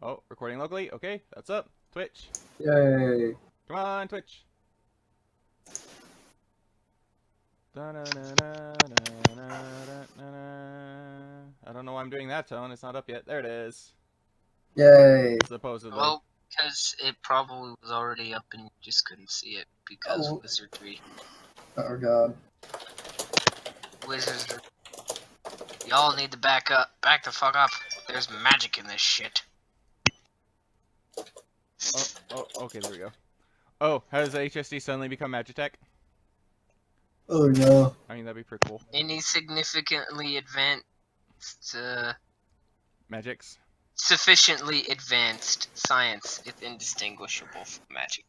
Oh, recording locally. Okay, that's up. Twitch. Yay. Come on, Twitch. I don't know why I'm doing that tone. It's not up yet. There it is. Yay. Supposedly. Well, because it probably was already up and you just couldn't see it because wizardry. Oh god. Wizardry. Y'all need to back up. Back the fuck up. There's magic in this shit. Oh, okay, there we go. Oh, how does HSD suddenly become Magitech? Oh no. I mean, that'd be pretty cool. Any significantly advanced, Magics? sufficiently advanced science is indistinguishable from magic.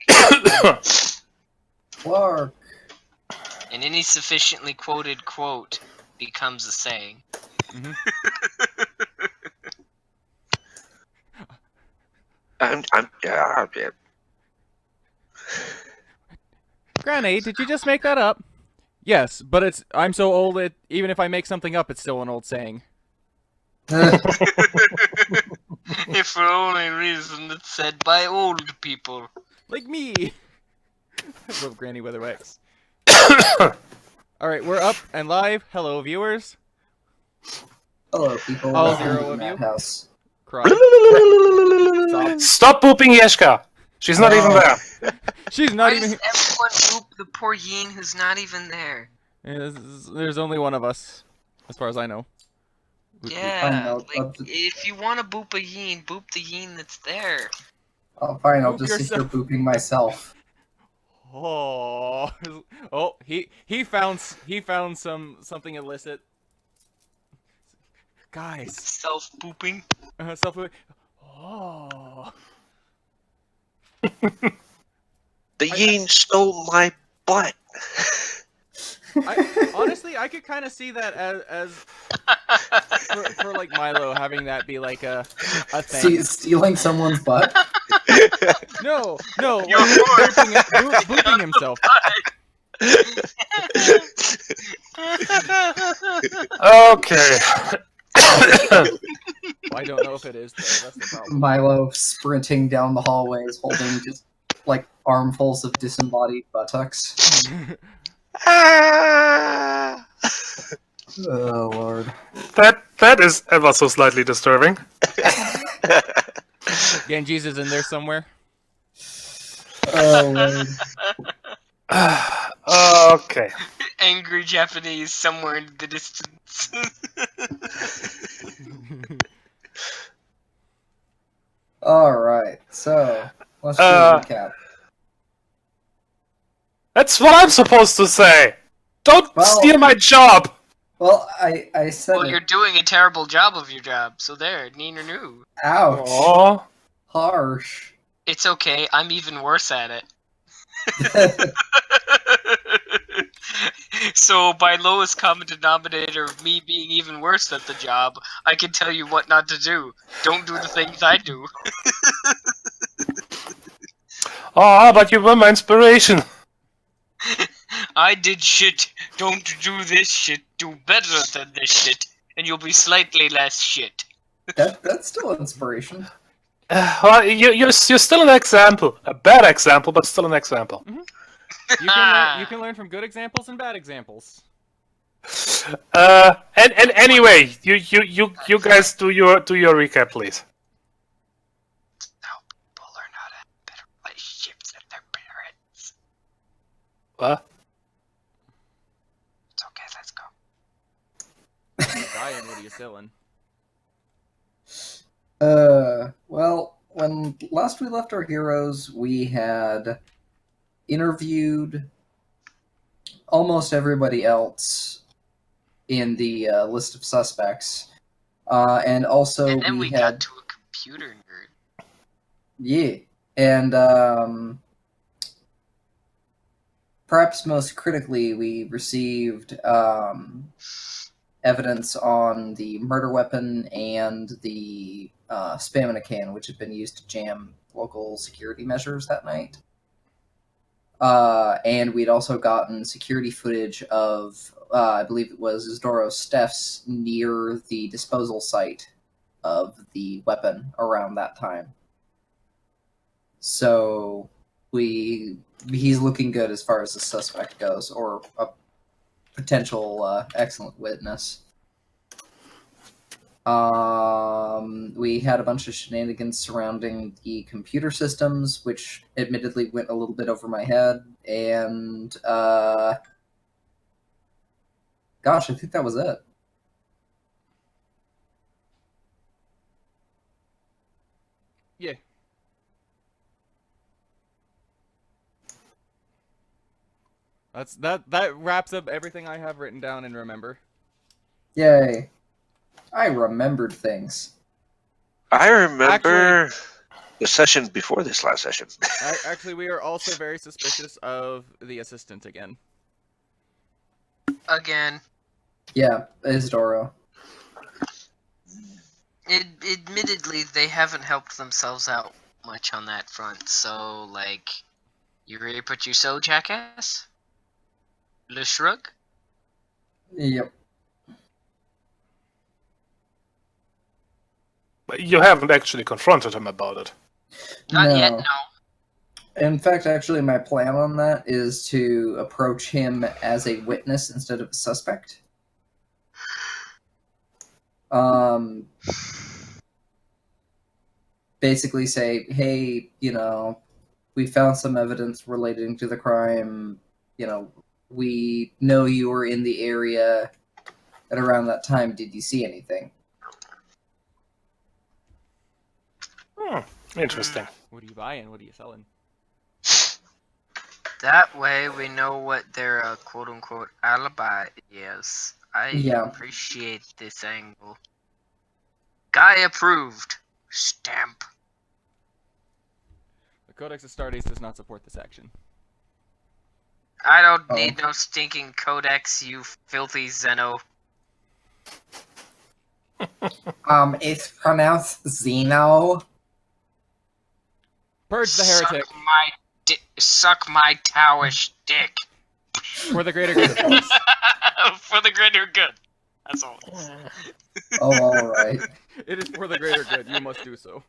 Clark. And any sufficiently quoted quote becomes a saying. Mm-hmm. Yeah. Granny, did you just make that up? Yes, but I'm so old that even if I make something up, it's still an old saying. If for only reason it's said by old people. Like me! I love Granny Weatherwax. Alright, we're up and live. Hello, viewers. Hello, people. All Welcome zero to the of you. Madhouse. Cry. Stop. Stop booping Yeshka. She's not even there. She's Why not even. does everyone poop the poor Yeen who's not even there? There's only one of us, as far as I know. Yeah, I'll like, if you want to boop a Yeen, boop the Yeen that's there. Oh, fine. I'll Boop just sit here yourself. booping myself. Oh, oh, he found something illicit. Guys, Self-booping. self. Oh. The Yeen stole my butt. Honestly, I could kind of see that as for like Milo having that be like a thing. Stealing someone's butt? No, like You're booping himself. Okay. Well, I don't know if it is though. That's the problem. Milo sprinting down the hallways holding just, like, armfuls of disembodied buttocks. Ah! Oh, Lord. That is ever so slightly disturbing. Genji's is in there somewhere. Oh, Lord. Okay. Angry Japanese somewhere in the distance. Alright, so, let's do a recap. That's what I'm supposed to say. Don't Well- steal my job. Well, I said Well, it. you're doing a terrible job of your job, so there, neener new. Ouch. Oh. Harsh. It's okay, I'm even worse at it. So, by lowest common denominator of me being even worse at the job, I can tell you what not to do. Don't do the things I do. Oh, but you were my inspiration. I did shit. Don't do this shit. Do better than this shit. And you'll be slightly less shit. That's still inspiration. Well, you're still an example. A bad example, but still an example. You can learn from good examples and bad examples. And anyway, you guys do your recap, please. Help people learn how to have better relationships with their parents. What? It's okay, let's go. Ryan, what are you selling? Well, when last we left our heroes, we had interviewed almost everybody else in the list of suspects. And also And then we got had... to a computer nerd. Yeah. And, perhaps most critically, we received, evidence on the murder weapon and the spam-in-a-can, which had been used to jam local security measures that night. And we'd also gotten security footage of, I believe it was Isidoro Steff's near the disposal site of the weapon around that time. So he's looking good as far as the suspect goes, or a potential excellent witness. We had a bunch of shenanigans surrounding the computer systems, which admittedly went a little bit over my head, and gosh, I think that was it. Yeah. That wraps up everything I have written down and remember. Yay. I remembered things. I remember the session before this last session. Actually, we are also very suspicious of the assistant again. Again. Yeah, Isidoro. Admittedly, they haven't helped themselves out much on that front, so, like, you ready to put your so, jackass? Le shrug? Yep. But you haven't actually confronted him about it. Not yet, No. no. In fact, actually, my plan on that is to approach him as a witness instead of a suspect. Basically say, hey, we found some evidence relating to the crime. We know you were in the area at around that time. Did you see anything? Interesting. What are you buying? What are you selling? That way we know what their quote-unquote alibi is. I Yeah. appreciate this angle. Guy approved. Stamp. The Codex Astartes does not support this action. I don't Oh. need no stinking codex, you filthy Zeno. It's pronounced Zeno. Purge the heretic Suck my towish dick. for the greater good, of course. For the greater good. That's all it is. Oh, all right. It is for the greater good. You must do so.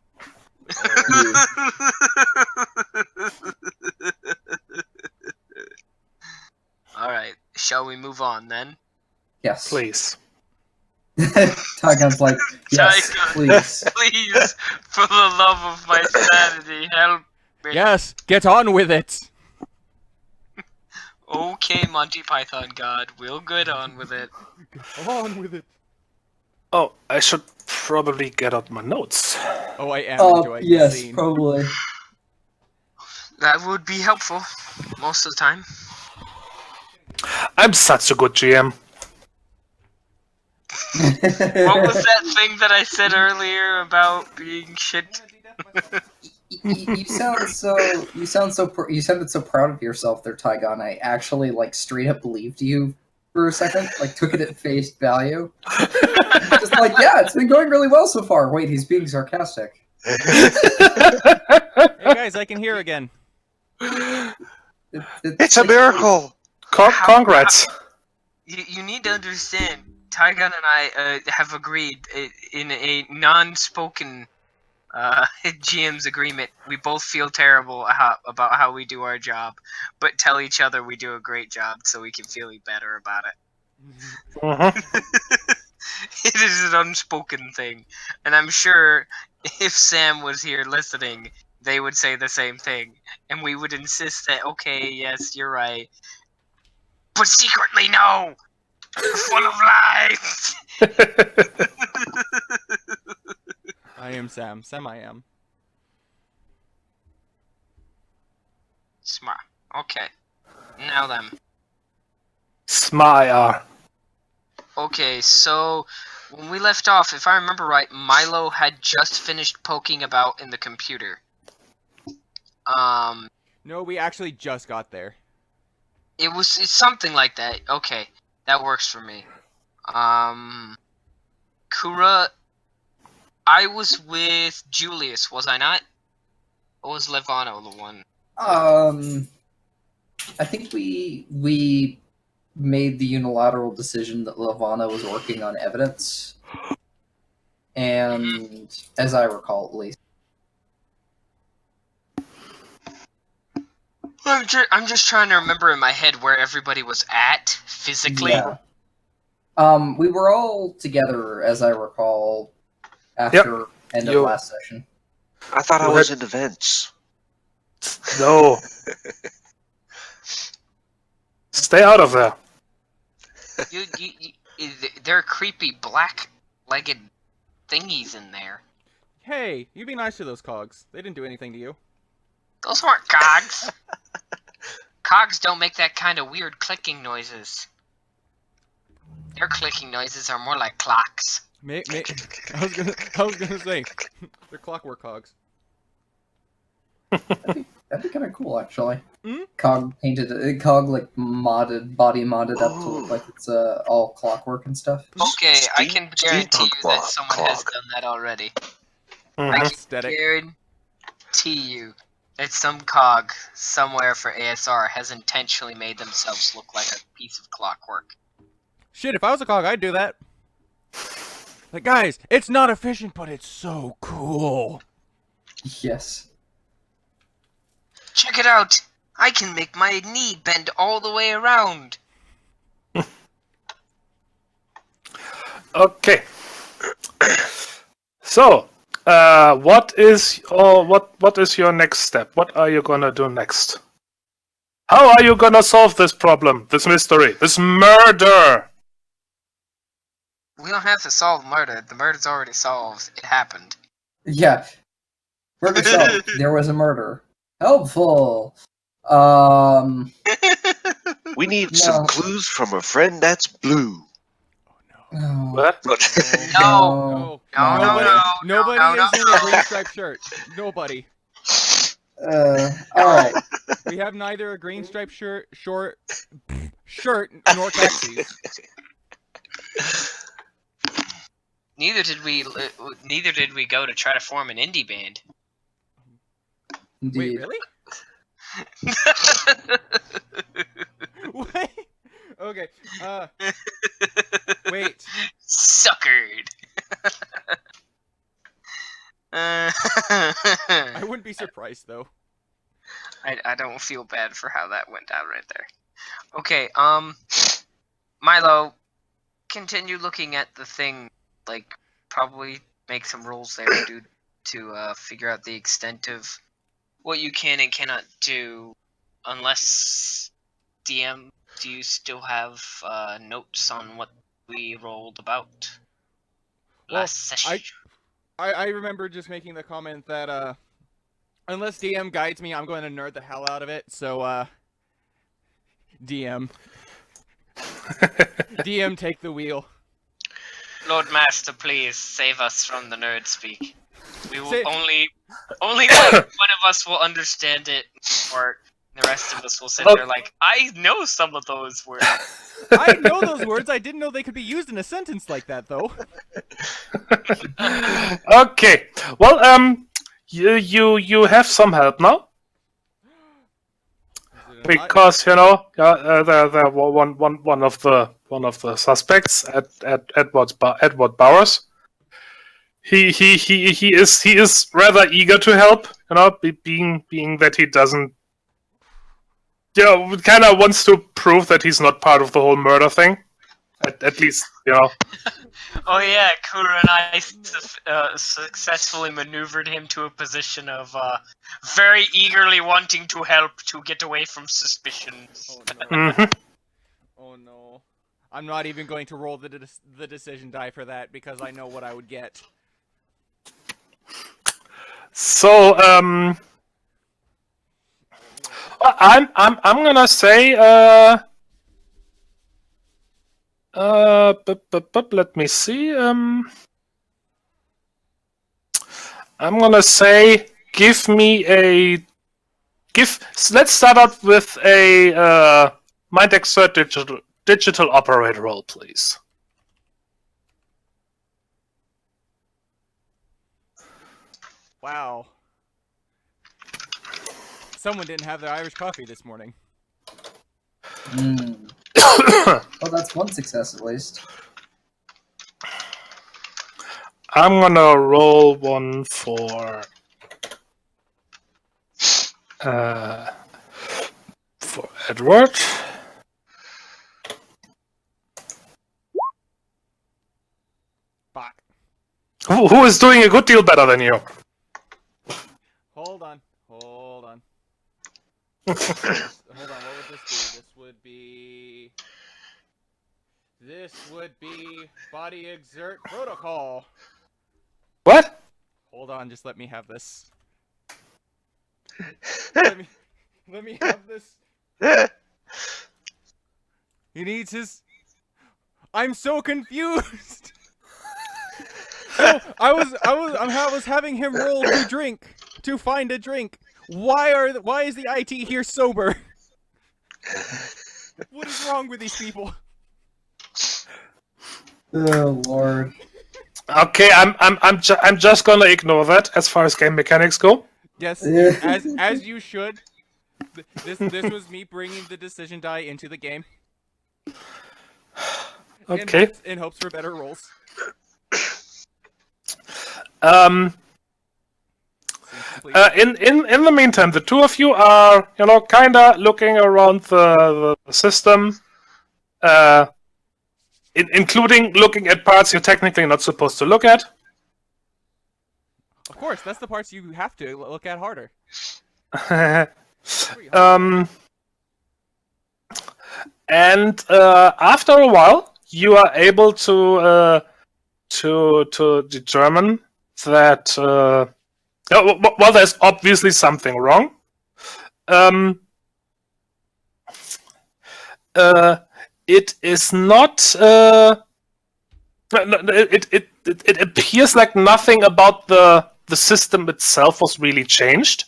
Alright, shall we move on then? Yes. Please. Tygon's like, yes, Tygon. please. Please, for the love of my sanity, help me. Yes, get on with it. Okay, Monty Python God, we'll get on with it. Get on with it. Oh, I should probably get out my notes. Oh, I am Oh, enjoying the yes, scene. probably. That would be helpful, most of the time. I'm such a good GM. What was that thing that I said earlier about being shit? You sounded so proud of yourself there, Tygon. I actually straight up believed you for a second, took it at face value. Just yeah, it's been going really well so far. Wait, he's being sarcastic. Hey guys, I can hear again. It's a miracle! Congrats! You need to understand, Tygon and I have agreed in a non-spoken GM's agreement. We both feel terrible about how we do our job, but tell each other we do a great job so we can feel better about it. Mm-hmm. It is an unspoken thing, and I'm sure if Sam was here listening, they would say the same thing, and we would insist that, okay, yes, you're right, but secretly, no! You're full of lies! I am Sam. Sam, I am. Smart. Okay. Now then. Smile. Okay, so when we left off, if I remember right, Milo had just finished poking about in the computer. No, we actually just got there. It's something like that. Okay, that works for me. Kura, I was with Julius, was I not? Or was Levano the one? I think we made the unilateral decision that Lavana was working on evidence. and as I recall, at least. I'm just trying to remember in my head where everybody was at physically. Yeah. We were all together, as I recall, after end of last session. I thought I was in the vents. No. Stay out of there. There are creepy black-legged thingies in there. Hey, you be nice to those cogs. They didn't do anything to you. Those weren't cogs. Cogs don't make that kind of weird clicking noises. Their clicking noises are more like clocks. I was gonna say, they're clockwork cogs. That'd be kind of cool, actually. Hmm? Cog like body modded up to look like it's all clockwork and stuff. Okay, I can guarantee you that steampunk someone has clog. done that already. I Mhm. can Aesthetic. guarantee you that some cog somewhere for ASR has intentionally made themselves look like a piece of clockwork. Shit, if I was a cog, I'd do that. Like, guys, it's not efficient, but it's so cool. Yes. Check it out! I can make my knee bend all the way around. Okay. So, what is your next step? What are you gonna do next? How are you gonna solve this problem, this mystery, this murder? We don't have to solve murder. The murder's already solved. It happened. Yeah. Murder solved. There was a murder. Helpful. We need No. some clues from a friend that's blue. Oh, What? No. Nobody no, is in a green striped shirt. Nobody. Alright. We have neither a green striped shirt nor khakis. Neither did we go to try to form an indie band. Wait, Indeed. really? Wait. Okay. Wait. Suckered. I wouldn't be surprised though. I don't feel bad for how that went down right there. Okay, Milo, continue looking at the thing. Like, probably make some rolls there, dude, to figure out the extent of what you can and cannot do. Unless, DM, do you still have notes on what we rolled about last session? I remember just making the comment that unless DM guides me, I'm going to nerd the hell out of it. So DM take the wheel. Lord Master, please save us from the nerd speak. We will Say- only like, one of us will understand it, or the rest of us will sit there like, I know some of those words. I know those words. I didn't know they could be used in a sentence like that, though. Okay. Well, you have some help now because you know the one of the suspects at Edward Bowers. He is rather eager to help. You know, being that he doesn't. You know, kind of wants to prove that he's not part of the whole murder thing. At least, you know. Oh yeah, Kura and I successfully maneuvered him to a position of very eagerly wanting to help to get away from suspicions. Oh no. Mhm. Oh no. I'm not even going to roll the decision die for that because I know what I would get. So, I'm gonna say, but let me see, I'm gonna say, let's start out with a, Mind Exert digital operator roll, please. Wow. Someone didn't have their Irish coffee this morning. Well, that's one success at least. I'm gonna roll one for Edward. Fuck. Who is doing a good deal better than you? Hold on. Hold on. What would this be? This would be body exert protocol. What? Hold on, just let me have this. let me have this. He needs his. I'm so confused. So I was having him roll to find a drink. Why is the IT here sober? What is wrong with these people? Oh Lord. Okay, I'm just gonna ignore that as far as game mechanics go. Yes, as you should. This was me bringing the decision die into the game. Okay. In hopes for better rolls. In the meantime, the two of you are, kinda looking around the system, including looking at parts you're technically not supposed to look at. Of course, that's the parts you have to look at harder. And after a while, you are able to determine that there's obviously something wrong. It is not. It appears like nothing about the system itself was really changed.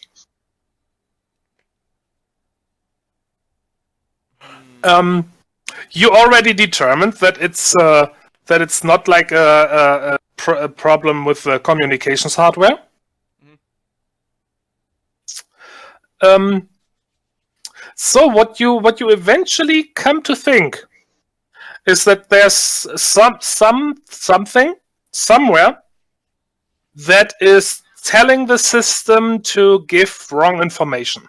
You already determined that it's not like a problem with the communications hardware. So what you eventually come to think is that there's something somewhere that is telling the system to give wrong information,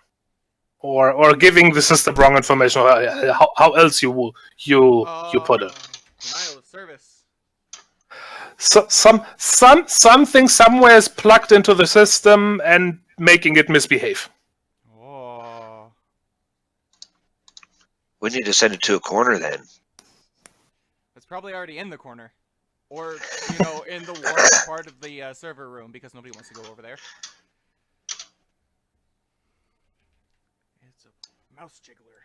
or giving the system wrong information. How else you put it? Denial of service. So something somewhere is plugged into the system and making it misbehave. Oh. We need to send it to a corner then. It's probably already in the corner. Or, in the warm part of the server room, because nobody wants to go over there. It's a mouse jiggler.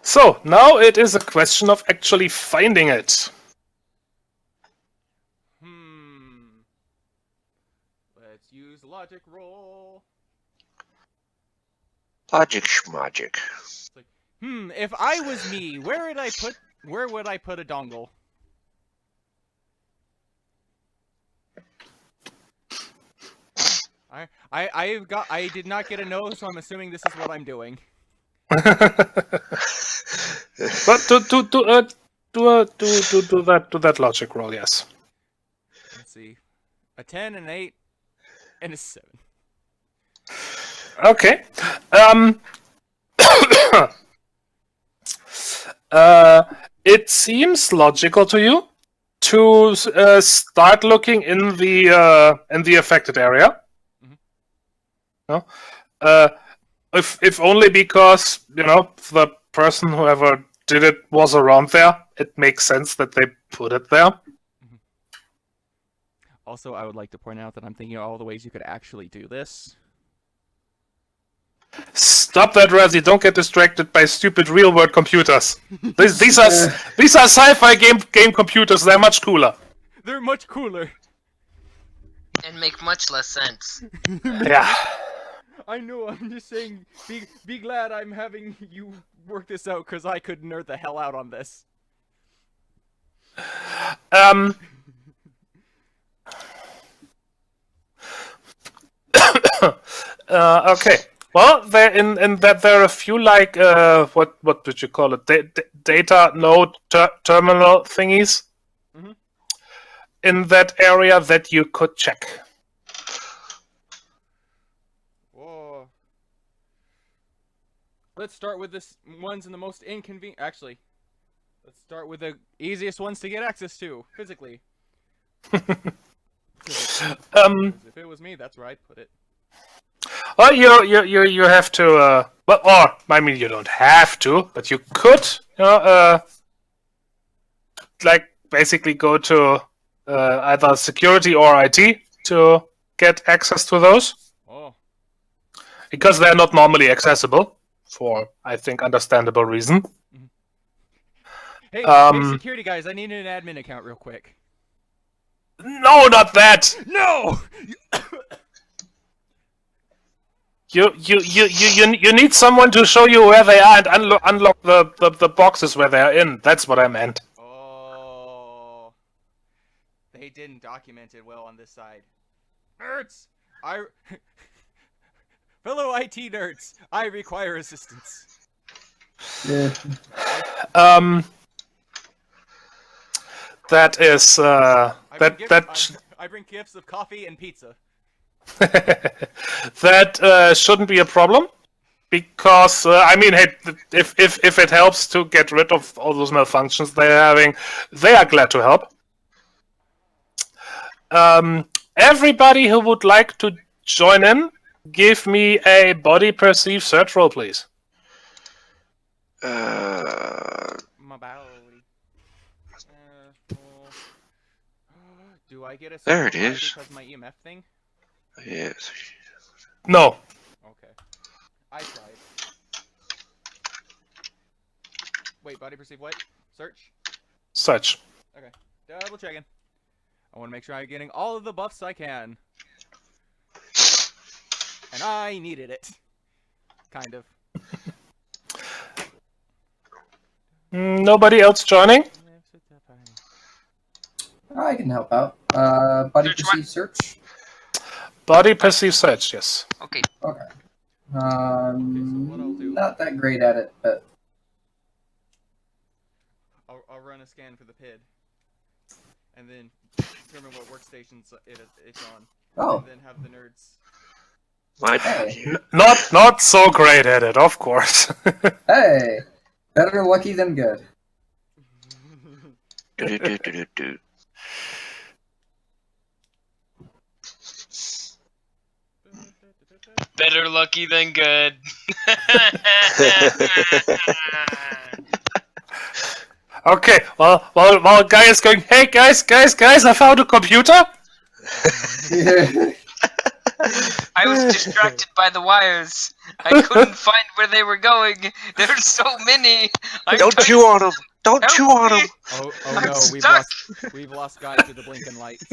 So, now it is a question of actually finding it. Let's use logic roll. Logic schmagic. It's like, if I was me, where would I put a dongle? I did not get a no, so I'm assuming this is what I'm doing. But do that logic roll, yes. Let's see. A 10, an 8, and a 7. Okay. It seems logical to you to start looking in the affected area. No? If only because the person whoever did it was around there. It makes sense that they put it there. Also, I would like to point out that I'm thinking of all the ways you could actually do this. Stop that, Razi! Don't get distracted by stupid real-world computers. These are sci-fi game computers. They're much cooler. They're much cooler. And make much less sense. Yeah. I know. I'm just saying. Be glad I'm having you work this out, because I could nerd the hell out on this. Okay. Well, there are a few what did you call it? Data node terminal thingies. in that area that you could check? Whoa. Let's start with this ones in the most inconvenient. Actually, let's start with the easiest ones to get access to physically. If it was me, that's where I'd put it. Well, you have to. Well, or I mean, you don't have to, but you could. Like basically go to either security or IT to get access to those. Oh. Because they're not normally accessible for, I think, understandable reason. Hey, hey, security guys, I need an admin account real quick. No, not that. No. You need someone to show you where they are and unlock the boxes where they are in. That's what I meant. Oh. They didn't document it well on this side. Nerds! Fellow IT nerds, I require assistance. Yeah. That is I bring gifts of coffee and pizza. that shouldn't be a problem, because I mean, hey, if it helps to get rid of all those malfunctions they're having, they are glad to help. Everybody who would like to join in, give me a body perceive search roll, please. My body. Do I get a There it search is. because of my EMF thing? Yes. No. Okay. I tried. Wait, body perceive what? Search? Search. Okay. Double checking. I want to make sure I'm getting all of the buffs I can. And I needed it. Kind of. Nobody else joining? I can help out. Body Search perceive search. Body perceive search, yes. Okay. Okay. what I'll do- Not that great at it, but I'll run a scan for the PID. And then determine what workstations it's on. oh, And then have the nerds. My hey, Not so great at it, of course. hey, better lucky than good. Do-do-do-do-do-do. Better lucky than good. Okay, while guy is going, hey guys, I found a computer. I was distracted by the wires. I couldn't find where they were going. There's so many. Don't chew on them. Don't Help chew on me. them. Oh I'm no, stuck. we've lost guys to the blinking lights.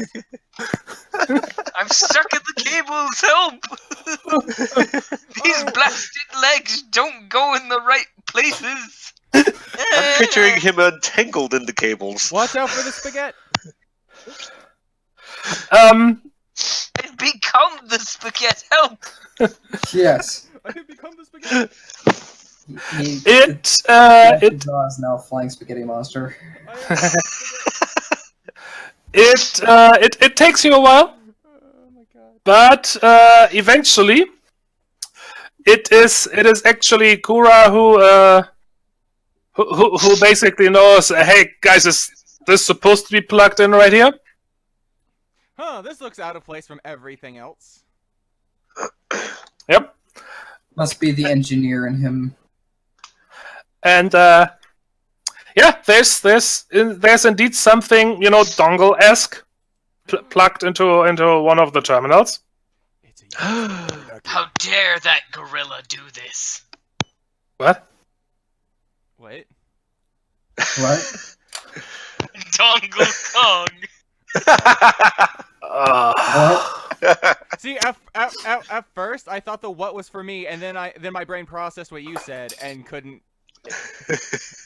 I'm stuck in the cables. Help! These blasted legs don't go in the right places. I'm picturing him entangled in the cables. Watch out for the spaghetti. I've become the spaghetti. Help! Yes. I have become the spaghetti. It is now a flying spaghetti monster. I am the spaghetti. it takes you a while, Oh my god. but eventually, it is actually Kura who basically knows. Hey guys, is this supposed to be plugged in right here? Huh, this looks out of place from everything else. Yep. Must be the engineer in him. And yeah, there's indeed something, dongle-esque plugged into one of the terminals. It's a How dare that gorilla do this? What? Wait. What? Dongle Kong. What? See, at first I thought the what was for me, and then my brain processed what you said and couldn't.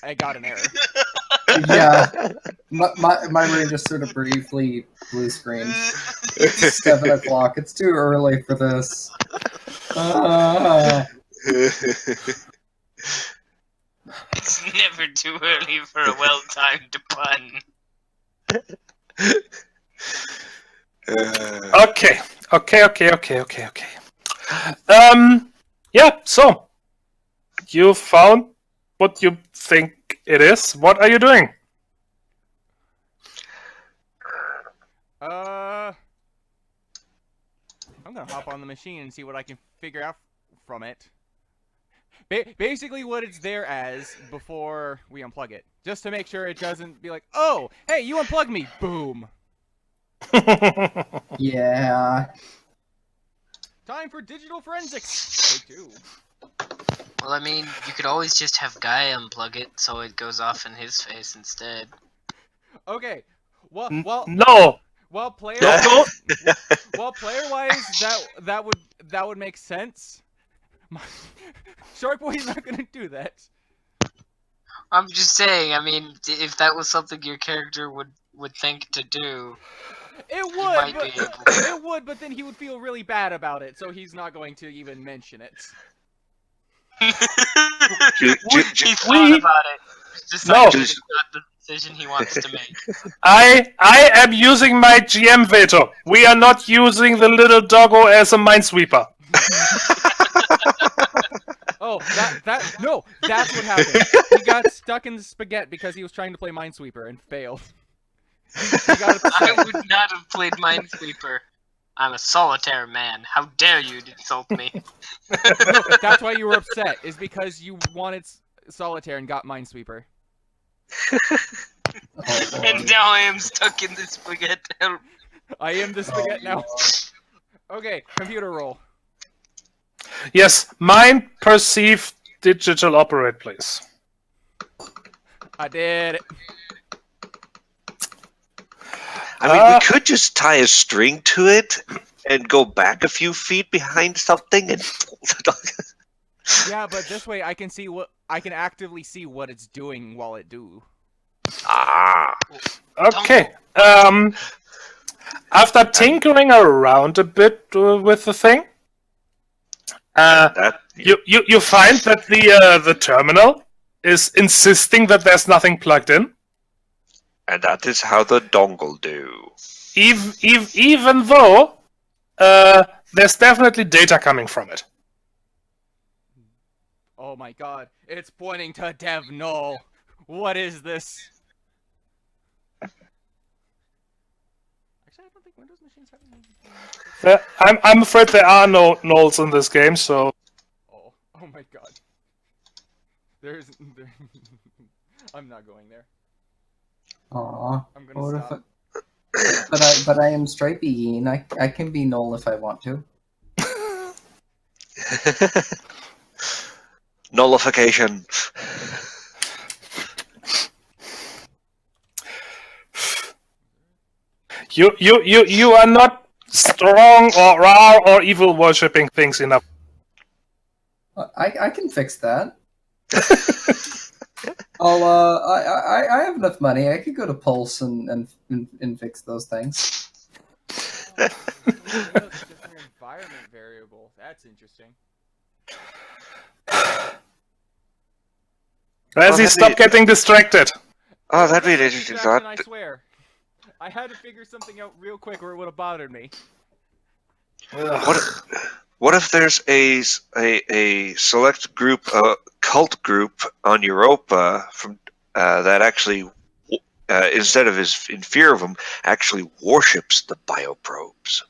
I got an error. Yeah. My brain just sort of briefly blue screened. It's 7 o'clock. It's too early for this. It's never too early for a well-timed pun. Okay. Yeah, so you found what you think it is. What are you doing? I'm gonna hop on the machine and see what I can figure out from it. Basically, what it's there as before we unplug it, just to make sure it doesn't be like, "Oh, hey, you unplugged me!" Boom. Yeah. Time for digital forensics. Take 2. Well, I mean, you could always just have Guy unplug it so it goes off in his face instead. Okay. Well, No. player. No. Well, player-wise, that would make sense. Shark Boy's not gonna do that. I'm just saying, I mean, if that was something your character would think to do, It might would, be but able. it would, but then he would feel really bad about it, so he's not going to even mention it. He thought about it. Decided it's not the decision he wants to make. I am using my GM veto. We are not using the little doggo as a minesweeper. Oh, no, that's what happened. He got stuck in the spaghetti because he was trying to play Minesweeper and failed. He got upset. I would not have played Minesweeper. I'm a solitaire man. How dare you insult me? No, that's why you were upset, is because you wanted Solitaire and got Minesweeper. And now I am stuck in this spaghetti. I am the spaghetti now. Okay, computer roll. Yes, mine perceived digital operate, please. I did it. I mean, we could just tie a string to it and go back a few feet behind something and pull the dog. Yeah, but this way I can actively see what it's doing while it do. Ah. Okay. After tinkering around a bit with the thing, you find that the terminal is insisting that there's nothing plugged in. And that is how the dongle do. Even though there's definitely data coming from it. Oh my god, it's pointing to Dev Null. What is this? Actually, I don't think Windows machines have any. I'm afraid there are no nulls in this game, so. Oh my god. I'm not going there. Aww. I'm gonna stop. But I am Stripey, and I can be null if I want to. Nullification. You are not strong or raw or evil worshipping things enough. I can fix that. I have enough money. I could go to Pulse and fix those things. Different environment variable. That's interesting. Razzie, stop getting distracted. Oh, that'd be an That's interesting distraction, thought. I swear. I had to figure something out real quick or it would have bothered me. What if there's a select group, a cult group on Europa from that actually, instead of is in fear of them, actually worships the bioprobes?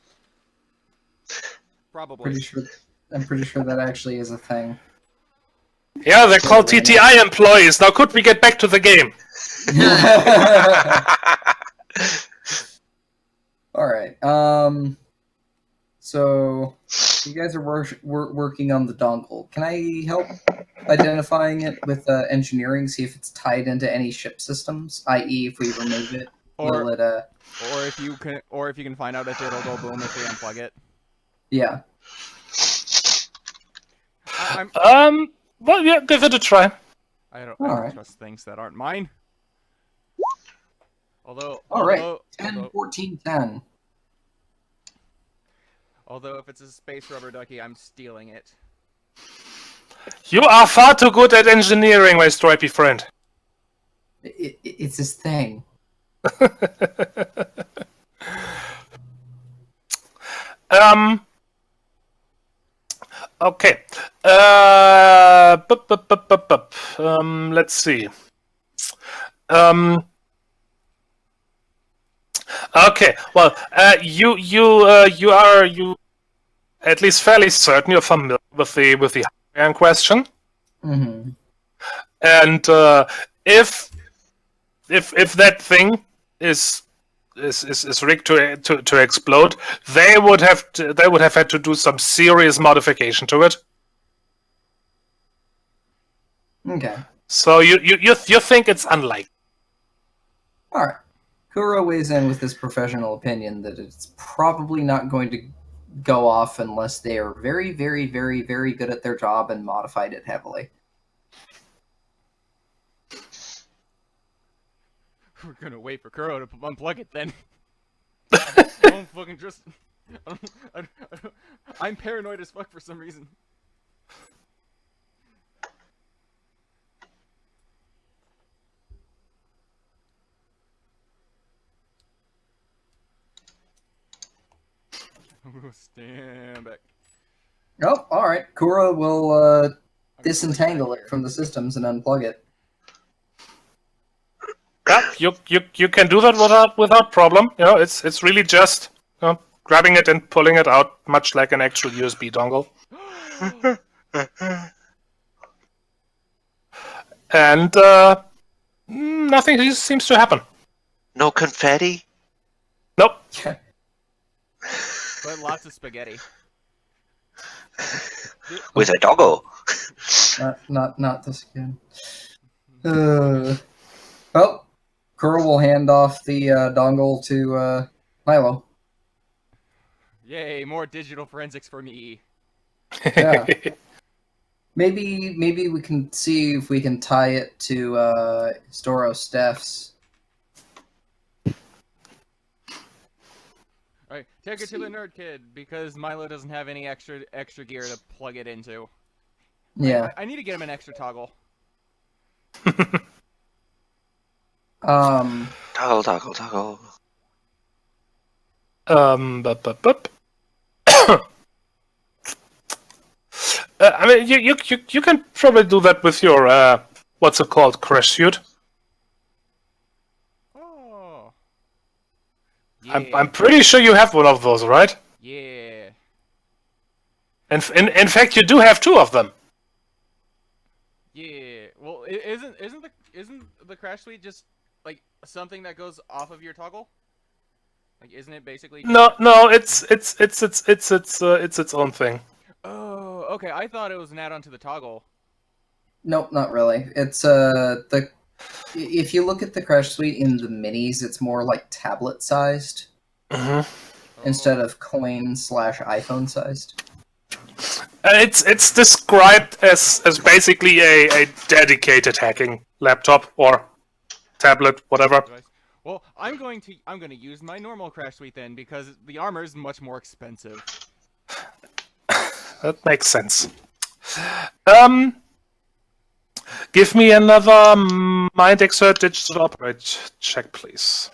Probably. I'm pretty sure that actually is a thing. Yeah, they're called TTI employees. Now, could we get back to the game? All right. So you guys are working on the dongle. Can I help identifying it with engineering? See if it's tied into any ship systems. I.e., if we remove it, will it? Or if you can find out if it'll go boom if we unplug it. Yeah. Well, yeah, give it a try. I don't Alright. trust things that aren't mine. Although. All right. although- 10, 14, 10. Although if it's a space rubber ducky, I'm stealing it. You are far too good at engineering, my stripy friend. It's his thing. Okay. Let's see. Okay. Well, you are at least fairly certain you're familiar with the hardware in question, Mm-hmm. and if that thing is rigged to explode, they would have had to do some serious modification to it. Okay. So you think it's unlikely. All right. Kuro weighs in with his professional opinion that it's probably not going to go off unless they are very, very, very, very good at their job and modified it heavily. We're gonna wait for Kuro to unplug it then. I don't fucking just. I'm paranoid as fuck for some reason. Stand back. Oh, all right. Kuro will disentangle it from the systems and unplug it. Yeah, you can do that without problem. You know, it's really just grabbing it and pulling it out, much like an actual USB dongle. And nothing seems to happen. No confetti? Nope. But lots of spaghetti. With a doggo. Not this again. Well, Kuro will hand off the dongle to Milo. Yay, more digital forensics for me. Yeah. Maybe we can see if we can tie it to Storo Steph's. Alright, take it to the nerd kid, because Milo doesn't have any extra gear to plug it into. Yeah. I need to get him an extra toggle. Toggle. Bup. I mean, you can probably do that with your what's it called, crash suit. Oh. Yeah. I'm pretty sure you have one of those, right? Yeah. And in fact, you do have two of them. Yeah. Well, isn't the crash suite just like something that goes off of your toggle? Like, isn't it basically? No, it's its own thing. Oh, okay. I thought it was an add-on to the toggle. Nope, not really. It's if you look at the crash suite in the minis, it's more like tablet sized instead of coin/iPhone sized. It's described as basically a dedicated hacking laptop or tablet, whatever. Well, I'm going to use my normal crash suite then, because the armor is much more expensive. That makes sense. Give me another mind exert digital operate check, please.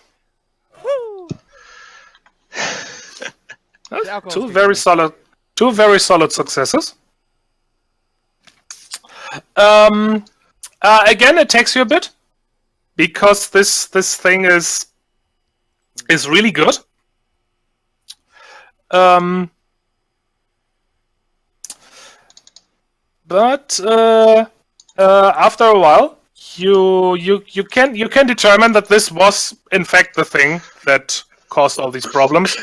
Woo! Two very solid successes. Again, it takes you a bit because this thing is really good. But after a while, you can determine that this was in fact the thing that caused all these problems.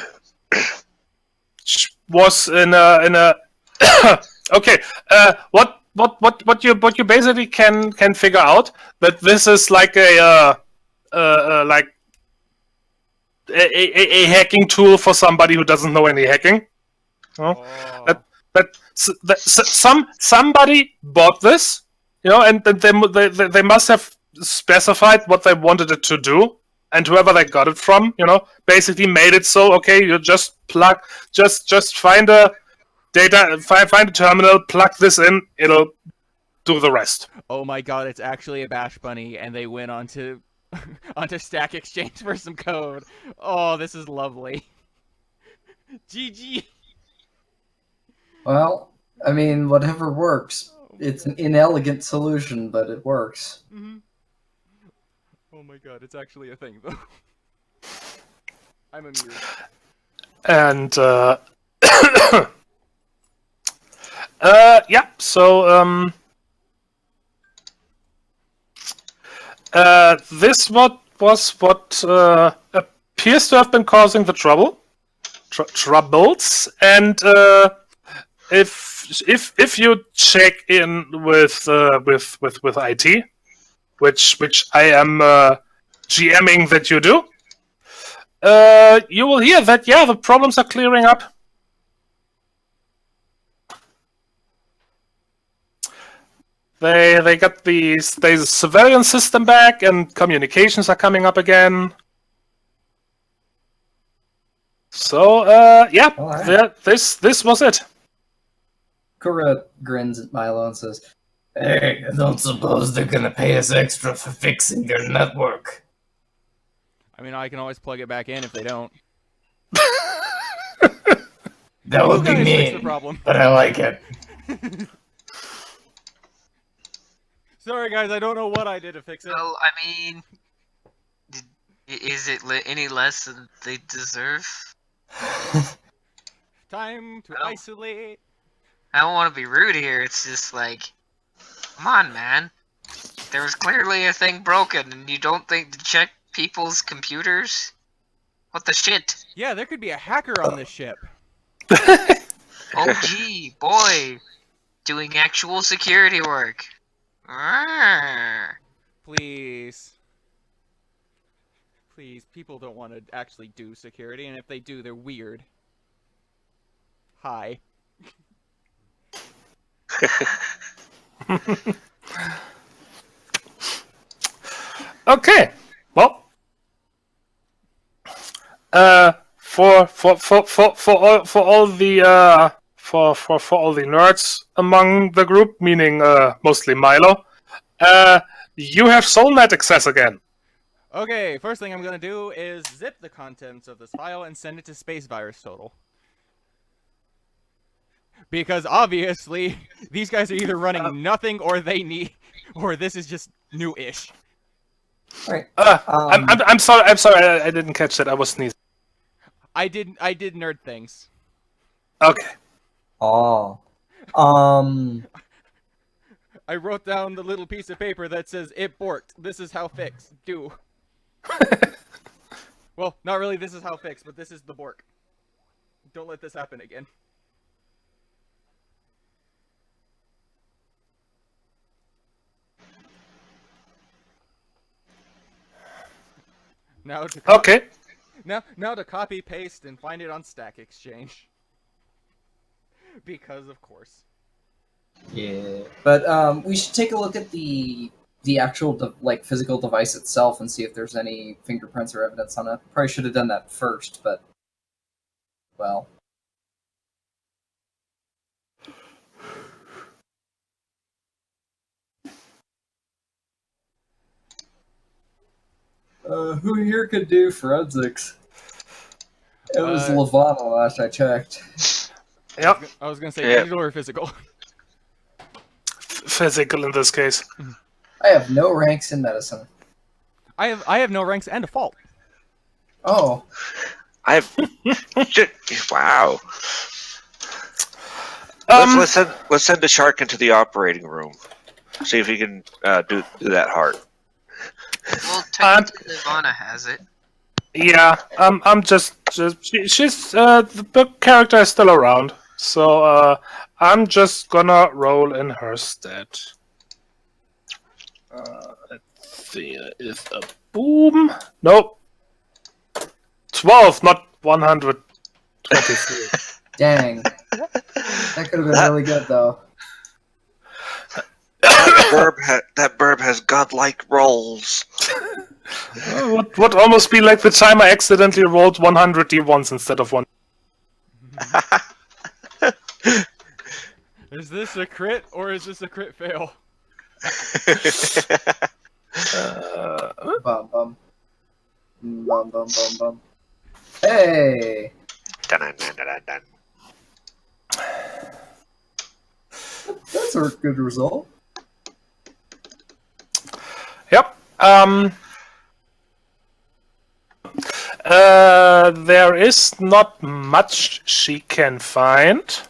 Was in a okay. What you basically can figure out that this is like a hacking tool for somebody who doesn't know any hacking. Oh. Somebody bought this, you know, and they must have specified what they wanted it to do, and whoever they got it from, you know, basically made it so okay, you just find a find a terminal, plug this in, it'll do the rest. Oh my god, it's actually a Bash Bunny, and they went onto Stack Exchange for some code. Oh, this is lovely. GG. Well, I mean, whatever works. It's an inelegant solution, but it works. Mm-hmm. Oh my god, it's actually a thing though. I'm amused. And yeah. So this was what appears to have been causing the troubles, and if you check in with IT, which I am GMing that you do, you will hear that the problems are clearing up. They got the surveillance system back, and communications are coming up again. So Alright. this was it. Kura grins at Milo and says, "Hey, I don't suppose they're gonna pay us extra for fixing their network." I mean, I can always plug it back in if they don't. That would be You guys fix the mean, problem. but I like it. Sorry guys, I don't know what I did to fix it. Well, I mean, is it any less than they deserve? Time to Oh. isolate. I don't want to be rude here. It's just like, come on, man. There was clearly a thing broken, and you don't think to check people's computers? What the shit? Yeah, there could be a hacker on this ship. Oh, gee, boy, doing actual security work. Arrgh. Please. Please, people don't want to actually do security, and if they do, they're weird. Hi. Okay. Well, for all the nerds among the group, meaning mostly Milo, you have SoulNet access again. Okay, first thing I'm gonna do is zip the contents of this file and send it to Space Virus Total. Because obviously, these guys are either running nothing or or this is just new-ish. Alright. I'm sorry. I didn't catch that. I was sneezing. I did nerd things. Okay. Oh. I wrote down the little piece of paper that says, "It borked. This is how fix. Do." Well, not really this is how fix, but this is the bork. Don't let this happen again. Now to Okay. Now to copy paste and find it on Stack Exchange. Because of course. Yeah. But we should take a look at the actual physical device itself and see if there's any fingerprints or evidence on it. Probably should have done that first, but well. Who here could do forensics? It was Levana last I checked. Yep. I was gonna say Yeah. digital or physical. Physical in this case. I have no ranks in medicine. I have no ranks and a fault. Oh, I've wow. Let's send the shark into the operating room. See if he can do that hard. Well, technically, Ivana has it. Yeah. I'm just she's the character is still around, so I'm just gonna roll in her stead. Let's see. Is a boom? Nope. 12, not 123. dang. That could have been really good, though. That burb has godlike rolls. Would almost be like the time I accidentally rolled 100 d1s instead of one. Is this a crit or is this a crit fail? Bum bum. Bum bum bum bum. Hey! Dun, dun, dun, dun, dun. That's a good result. Yep. There is not much she can find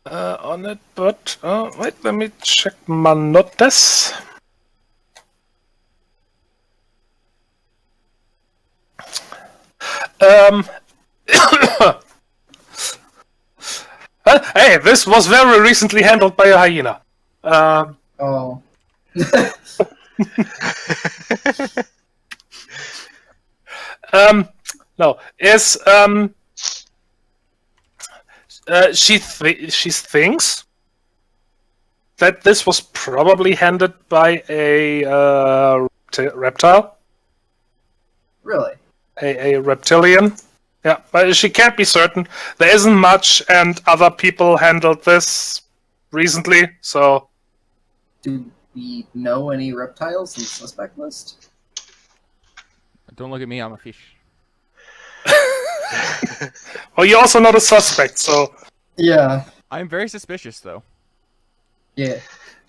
on it, but wait, let me check my notes. Hey, this was very recently handled by a hyena. Oh. No, is she thinks that this was probably handed by a reptile, Really? a reptilian. Yeah, but she can't be certain. There isn't much, and other people handled this recently, so. Do we know any reptiles in the suspect list? Don't look at me, I'm a fish. Well, you're also not a suspect, so. Yeah. I'm very suspicious, though. Yeah.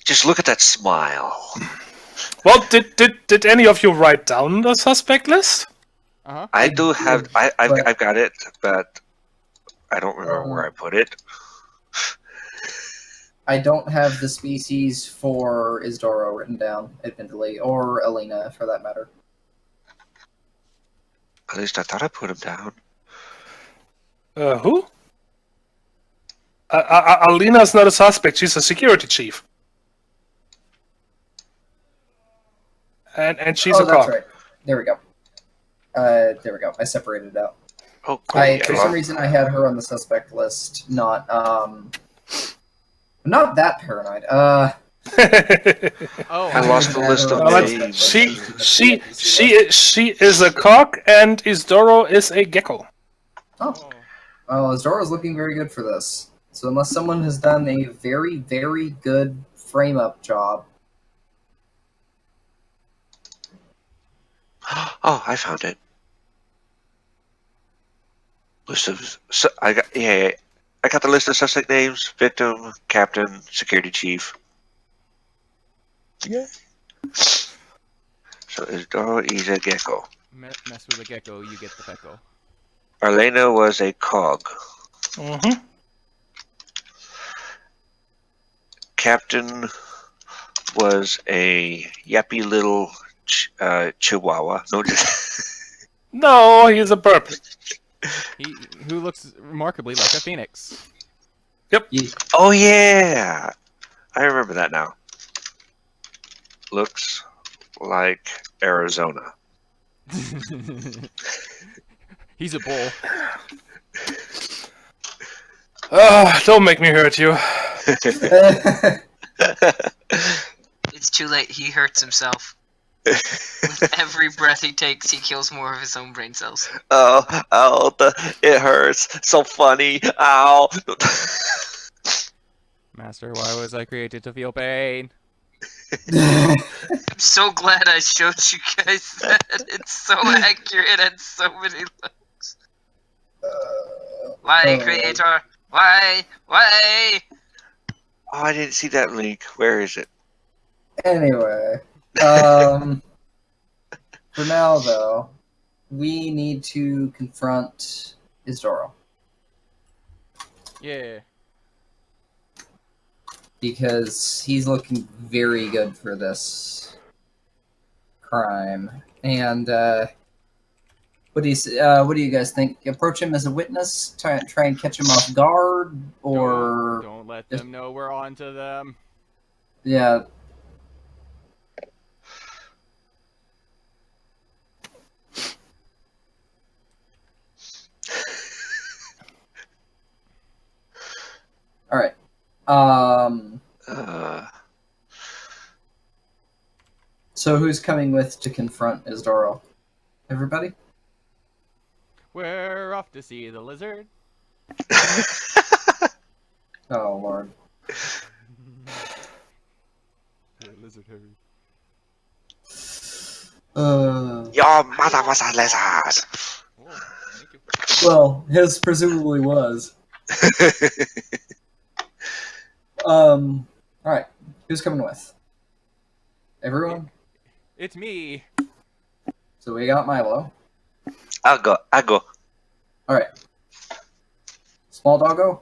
Just look at that smile. Well, did any of you write down the suspect list? Uh-huh. I do have. but- I've got it, but I don't remember where I put it. I don't have the species for Isdoro written down, admittedly, or Alina, for that matter. At least I thought I put him down. Who? Alina's not a suspect. She's a security chief. And she's a that's cop. right. There we go. There we go. I separated it out. Oh, cool. For some reason, I had her on the suspect list, not that paranoid. Oh, I lost the list of names. she is a cock, and Isdoro is a gecko. Oh. Well, Isdoro's looking very good for this. So unless someone has done a very, very good frame-up job. Oh, I found it. List of I got the list of suspect names: victim, captain, security chief. Yeah. So Isdoro is a gecko. Mess with a gecko, you get the pecko. Arlena was a cog. Mm-hmm. Captain was a yappy little chihuahua. No, just No, he's a burp. Who looks remarkably like a phoenix. oh yeah, I remember that now. Looks like Arizona. He's a bull. Don't make me hurt you. It's too late. He hurts himself. With every breath he takes, he kills more of his own brain cells. It hurts. So funny. Ow. Master, why was I created to feel pain? I'm so glad I showed you guys that. It's so accurate and so many levels. Why, creator? Why? Why? Oh, I didn't see that link. Where is it? Anyway, for now though, we need to confront Isdoro Yeah. because he's looking very good for this crime. And what do you guys think? Approach him as a witness, try and catch him off guard, or Don't let them know we're on to them. yeah. All right. So who's coming with to confront Isdoro? Everybody? We're off to see the lizard. Oh lord. Lizard Harry. Your mother was a lizard. Oh, thank you. Well, his presumably was. All right. Who's coming with? Everyone. It's me. So we got Milo. I'll go. All right. Small doggo.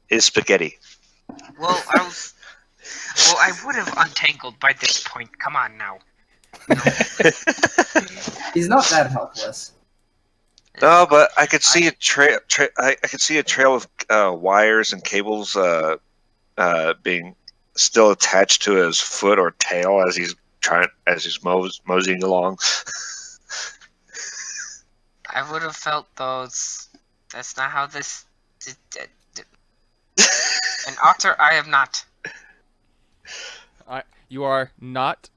Is spaghetti. Well, I would have untangled by this point. Come on now. He's not that helpless. No, but I could see a trail. I could see a trail of wires and cables being still attached to his foot or tail as he's moseying along. I would have felt those. That's not how this. An otter, I am not. You are not.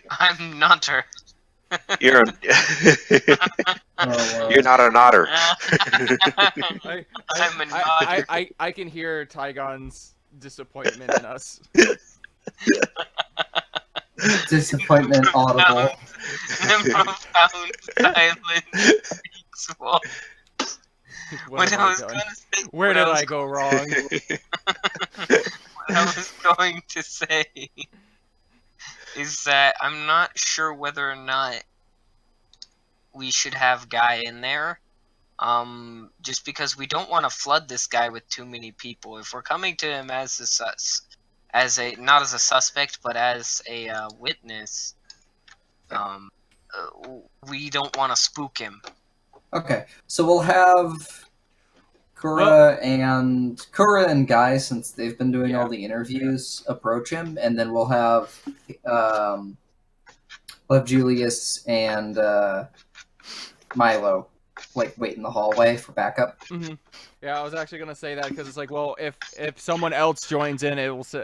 I'm not her. You're you're not an otter. I'm a otter. I can hear Tygon's disappointment in us. Disappointment audible. The profound silence speaks for. What have I done? Where did I go wrong? What I was going to say is that I'm not sure whether or not we should have Guy in there. Just because we don't want to flood this guy with too many people. If we're coming to him as not as a suspect, but as a witness, we don't want to spook him. Okay, so we'll have Kura and Guy, since they've been doing all the interviews, approach him, and then we'll have Julius and Milo wait in the hallway for backup. Mm-hmm. Yeah, I was actually gonna say that because it's like, well, if someone else joins in, it'll seem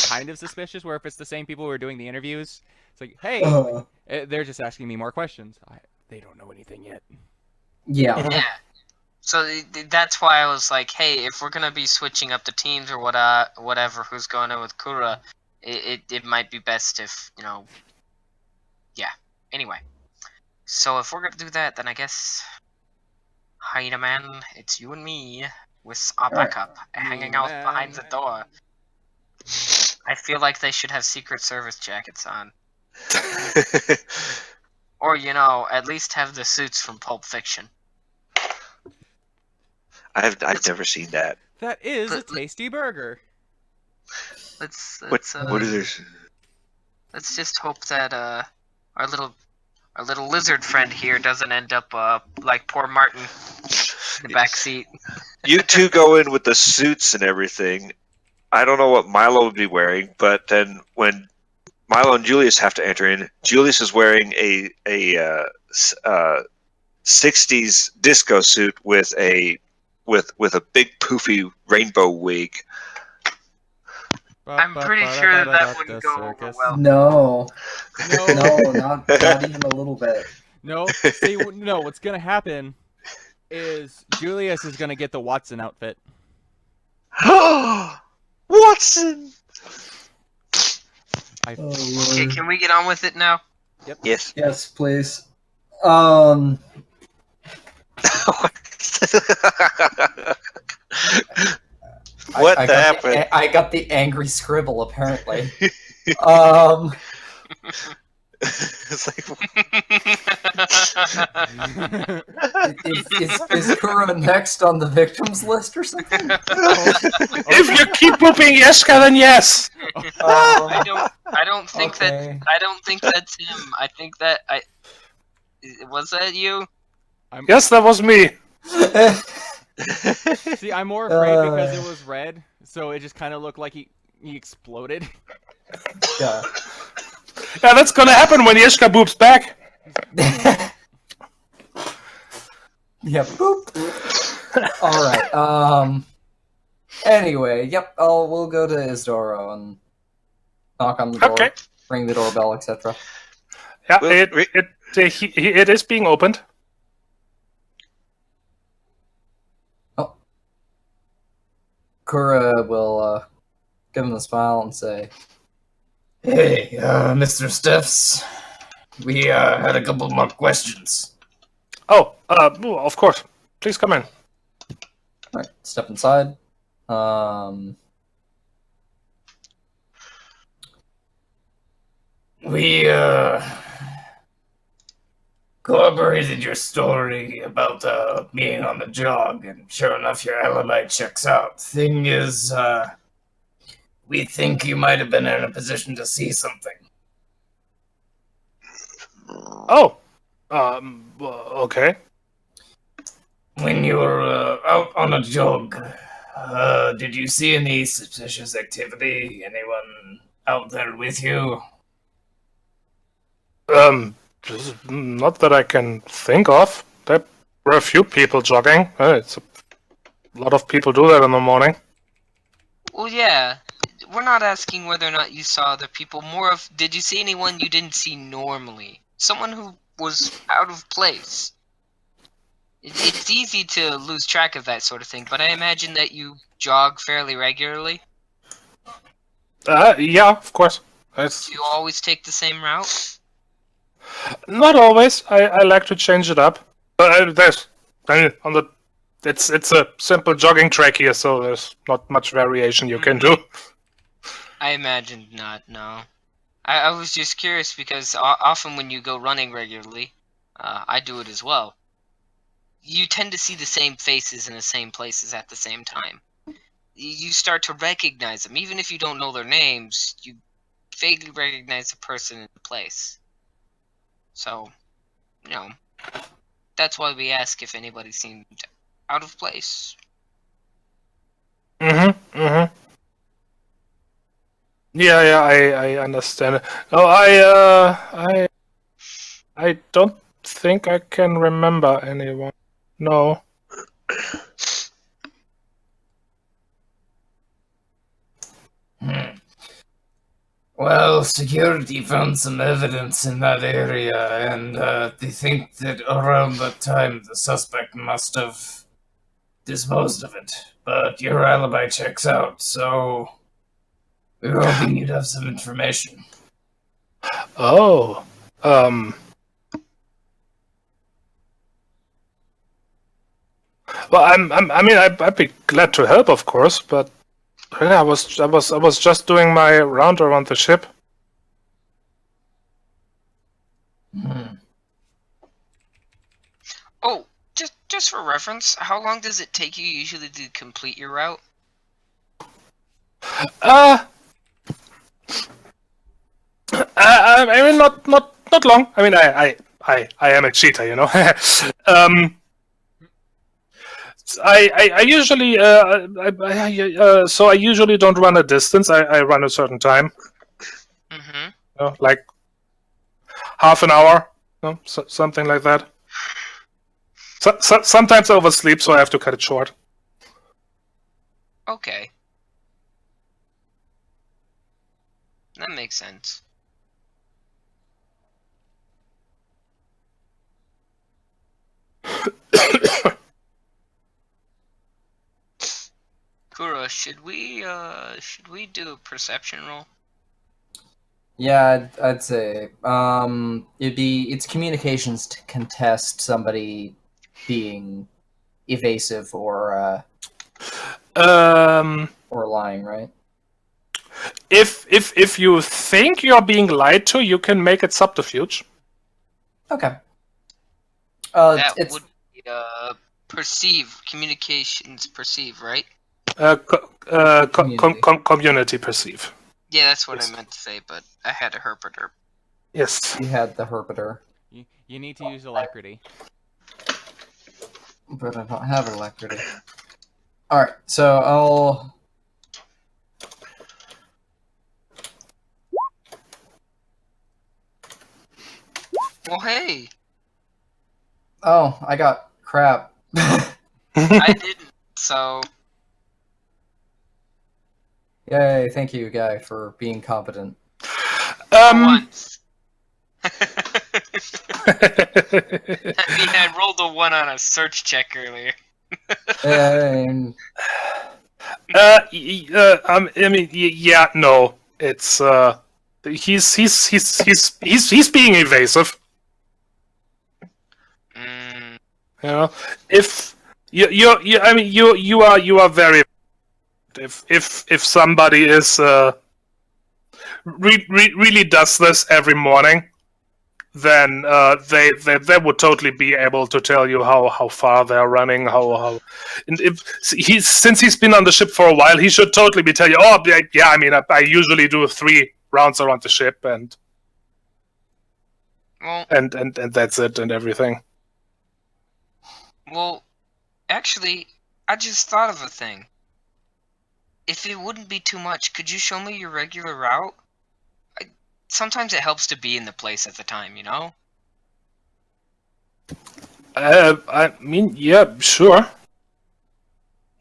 kind of suspicious. Where if it's the same people who are doing the interviews, it's like, hey, they're just asking me more questions. They don't know anything yet. Yeah. Yeah. So that's why I was like, hey, if we're gonna be switching up the teams or whatever, who's going in with Kura, it might be best if yeah. Anyway, so if we're gonna do that, then I guess, Haida man, it's you and me with our backup hanging out behind the door. I feel like they should have Secret Service jackets on, or at least have the suits from Pulp Fiction. I've never seen that. That is a tasty burger. What is this? Let's just hope that our little lizard friend here doesn't end up like poor Martin in the back seat. You two go in with the suits and everything. I don't know what Milo would be wearing, but then when Milo and Julius have to enter in, Julius is wearing a 60s disco suit with a big poofy rainbow wig. I'm pretty sure that wouldn't go over well. No, not even a little bit. No, see, no. What's gonna happen is Julius is gonna get the Watson outfit. Watson. Okay, can we get on with it now? Yep. Yes. Yes, please. What happened? I got the angry scribble, apparently. It's like, is Kura next on the victims list or something? If you keep pooping Yeska, then yes. I don't think okay. I don't think that's him. I think that was that you? Yes, that was me. See, I'm more afraid because it was red, so it just kind of looked like he exploded. Yeah. Yeah, that's gonna happen when Yeska boops back. Yeah, boop. Alright, anyway, yep, we'll go to Isdoro and knock on the door, Okay. ring the doorbell, etc. Yeah, Well, it is being opened. Kura will give him a smile and say, "Hey, Mr. Steffs, we had a couple more questions." Oh, well, of course. please come in. Alright, step inside. We corroborated your story about being on the jog, and sure enough, your alibi checks out. Thing is, we think you might have been in a position to see something. Oh, okay. When you were out on a jog, did you see any suspicious activity? Anyone out there with you? Not that I can think of. There were a few people jogging. It's a lot of people do that in the morning. Well, yeah. We're not asking whether or not you saw other people. More of, did you see anyone you didn't see normally? Someone who was out of place. It's easy to lose track of that sort of thing, but I imagine that you jog fairly regularly. Yeah, of course. Do you always take the same route? Not always. I like to change it up. But it's a simple jogging track here, so there's not much variation you can do. I imagined not, no. I was just curious because often when you go running regularly, I do it as well. You tend to see the same faces in the same places at the same time. You start to recognize them. Even if you don't know their names, you vaguely recognize the person in the place. So, that's why we ask if anybody seemed out of place. Yeah, I understand. Oh, I don't think I can remember anyone. No. Well, security found some evidence in that area, and they think that around that time the suspect must have disposed of it. But your alibi checks out, so we were hoping you'd have some information. Oh. Well, I'd be glad to help, of course, but really, I was just doing my round around the ship. Oh, just for reference, how long does it take you usually to complete your route? I mean, not long. I mean, I am a cheater, you know. I usually so I usually don't run a distance. I run a certain time. Mm-hmm. You know, like half an hour, you know, something like that. Sometimes I oversleep, so I have to cut it short. Okay. That makes sense. Kura, should we do a perception roll? Yeah, I'd say it's communications to contest somebody being evasive or lying, right? If you think you're being lied to, you can make it subterfuge. Okay. That it's would be perceive, communications perceive, right? Community perceive. Yeah, that's what Yes. I meant to say, but I had a herpeter. Yes. you had the herpeter, You need to use alacrity. but I don't have alacrity. All right, so I'll. Well, hey, Oh, I got crap. I didn't, so Yay! Thank you, guy, for being competent. for once. I mean, I rolled a 1 on a search check earlier. And yeah, no. It's he's being evasive. Mm, You know, if you are very. If somebody is really does this every morning, then they would totally be able to tell you how far they're running, how and if since he's been on the ship for a while, he should totally be telling you. Oh yeah, I mean I usually do 3 rounds around the ship and Well, and that's it and everything. well, actually, I just thought of a thing. If it wouldn't be too much, could you show me your regular route? Sometimes it helps to be in the place at the time, you know? I mean, yeah, sure.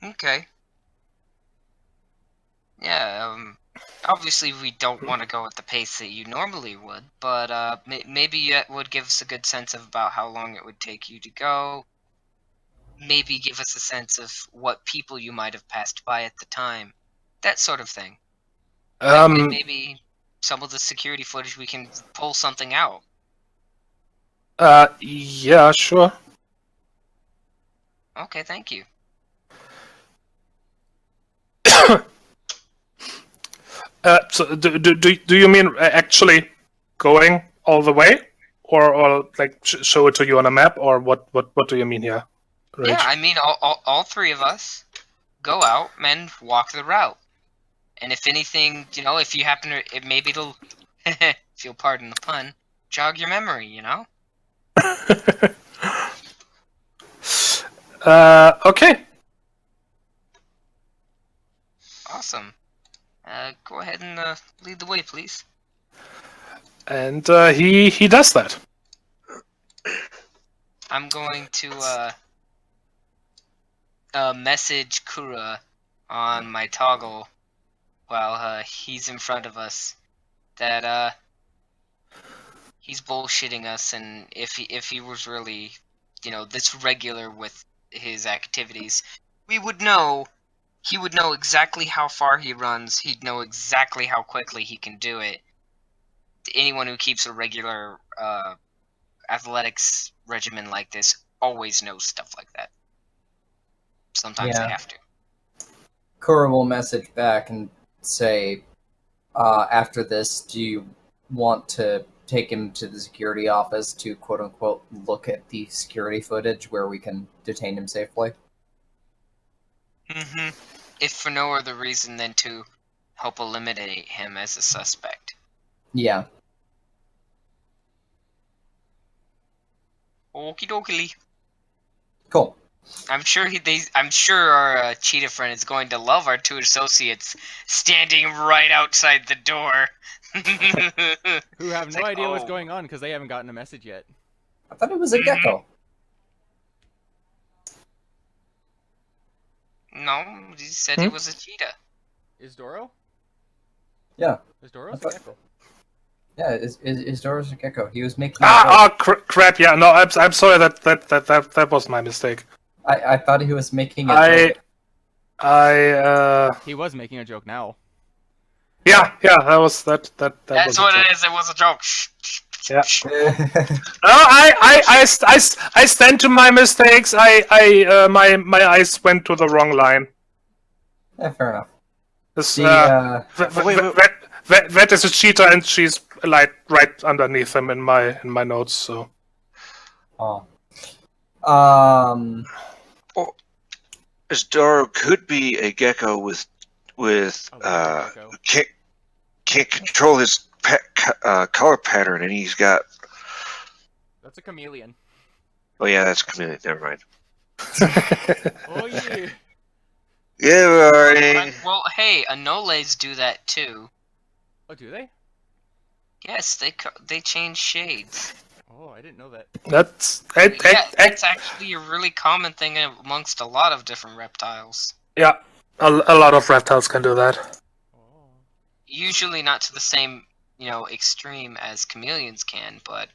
Okay. Yeah, obviously we don't want to go at the pace that you normally would, but maybe it would give us a good sense of about how long it would take you to go. Maybe give us a sense of what people you might have passed by at the time. That sort of thing. That way maybe some of the security footage we can pull something out. Yeah, sure. Okay, thank you. So do you mean actually going all the way, or like show it to you on a map, or what do you mean here? Rage? Yeah, I mean all 3 of us go out and walk the route. And if anything, you know, if you happen to, maybe it'll, if you'll pardon the pun, jog your memory, you know? Okay. Awesome. Go ahead and lead the way, please. And he does that. I'm going to message Kura on my toggle while he's in front of us that he's bullshitting us, and if he was really, you know, this regular with his activities, he would know exactly how far he runs. He'd know exactly how quickly he can do it. Anyone who keeps a regular athletics regimen like this always knows stuff like that. Sometimes they have to. Kura will message back and say, after this, do you want to take him to the security office to quote-unquote look at the security footage where we can detain him safely? Mm-hmm. If for no other reason than to help eliminate him as a suspect. Yeah. Okie dokie. Cool. I'm sure our cheetah friend is going to love our 2 associates standing right outside the door. Who have no like, idea what's oh. going on because they haven't gotten a message yet. I thought it was a gecko. No, he said it was a cheetah. Is Doro? Yeah. Is Doro a thought- gecko? Yeah, is Doris a gecko? He was making. Crap! Yeah, no, I'm sorry. That was my mistake. I thought he was making a joke. He was making a joke now. Yeah, that was that. That's was what a it joke. is. It was a joke. Yeah. No, I stand to my mistakes. My eyes went to the wrong line. Yeah, fair enough. This, The, that is a cheetah, and she's like right underneath him in my notes. So. Oh. Doro could be a gecko with Gecko. can't control his color pattern, and he's got. That's a chameleon. Oh yeah, that's a chameleon. Never mind. Oh yeah. Yeah, already. Well, hey, anoles do that too. Oh, do they? Yes, they change shades. Oh, I didn't know that. That's That's actually a really common thing amongst a lot of different reptiles. yeah. A lot of reptiles can do that. Oh. Usually not to the same, extreme as chameleons can, but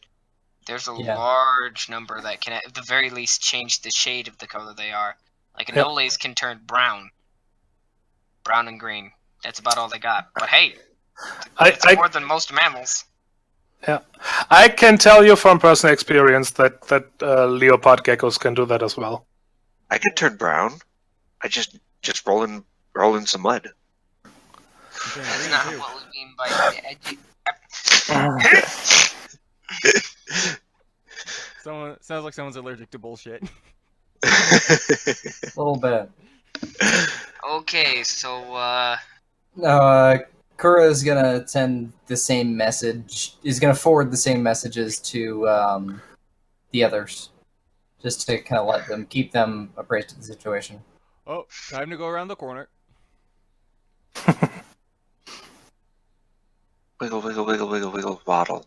there's a Yeah. large number that can, at the very least, change the shade of the color they are. Like anoles can turn brown and green. That's about all they got. But hey, it's more than most mammals. Yeah, I can tell you from personal experience that leopard geckos can do that as well. I could turn brown. I just roll in some mud. You turn That's green, not too. what we mean by edgy. Someone sounds like someone's allergic to bullshit. A little bit. Okay, so No, Kura is gonna send the same message. Is gonna forward the same messages to the others, just to kind of let them keep them appraised of the situation. Oh, time to go around the corner. Wiggle, wiggle, wiggle, wiggle, wiggle, waddle.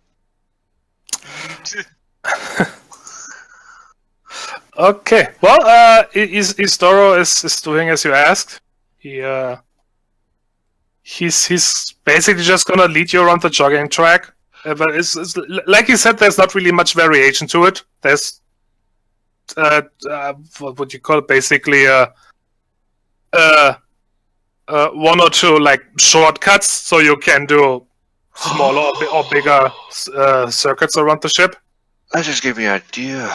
Okay. Well, Isdoro is doing as you asked. He's basically just gonna lead you around the jogging track. But it's like you said, there's not really much variation to it. There's what would you call it? Basically one or two like shortcuts, so you can do smaller or bigger circuits around the ship. That just gave me an idea.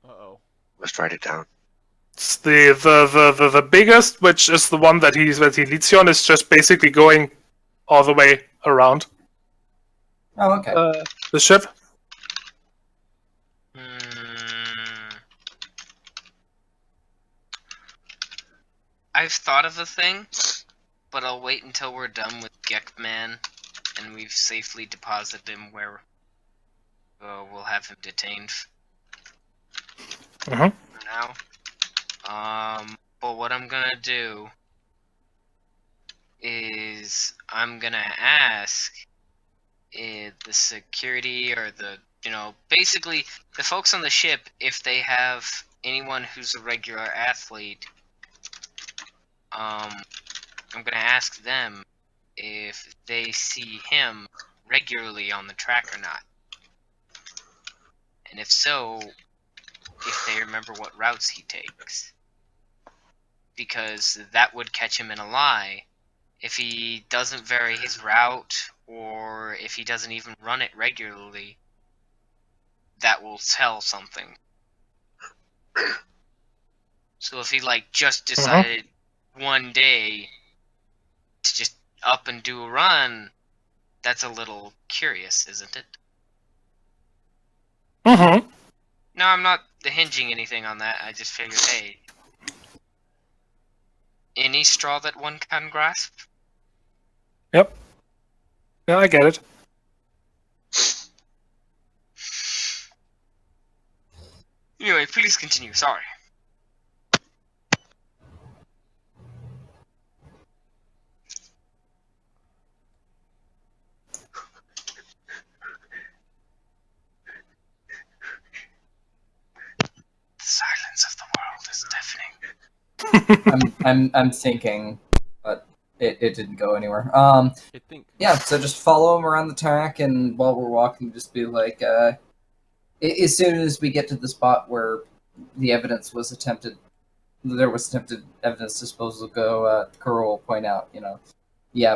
Uh-oh. Let's write it down. It's the biggest, which is the one that he leads you on, is just basically going all the way around Oh, okay. the ship. I've thought of a thing, but I'll wait until we're done with Gekman and we've safely deposited him where we'll have him detained Mhm. for now. But what I'm gonna do is I'm gonna ask the security or basically the folks on the ship if they have anyone who's a regular athlete. I'm gonna ask them if they see him regularly on the track or not. And if so, if they remember what routes he takes. Because that would catch him in a lie. If he doesn't vary his route, or if he doesn't even run it regularly, that will tell something. So if he just decided one day to just up and do a run, that's a little curious, isn't it? Mm-hmm. No, I'm not hinging anything on that. I just figured, hey, any straw that one can grasp? Yep. Yeah, I get it. Anyway, please continue. Sorry. The silence of the world is deafening. I'm thinking, but it didn't go anywhere. I think. Yeah, so just follow him around the track, and while we're walking, just be like, as soon as we get to the spot where the evidence was attempted evidence disposal go, Kuro will point out,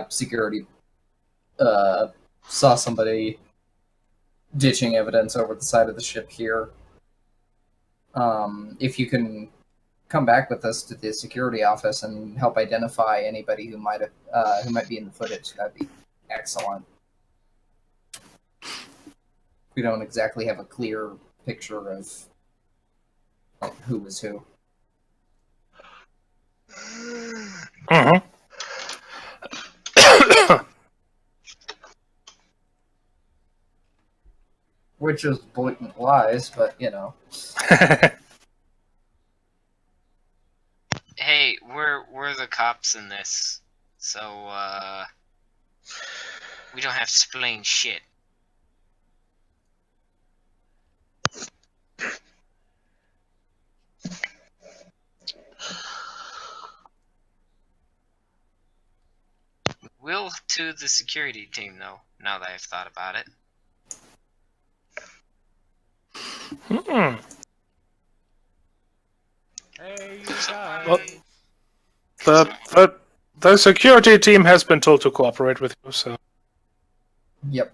security saw somebody ditching evidence over the side of the ship here. If you can come back with us to the security office and help identify anybody who might be in the footage, that'd be excellent. We don't exactly have a clear picture of who was who. Mm-hmm. Which is blatant lies, but Hey, we're the cops in this, so we don't have to explain shit. Will to the security team, though, now that I've thought about it. Hmm. Hey, you guys. Well, the security team has been told to cooperate with you, so. Yep.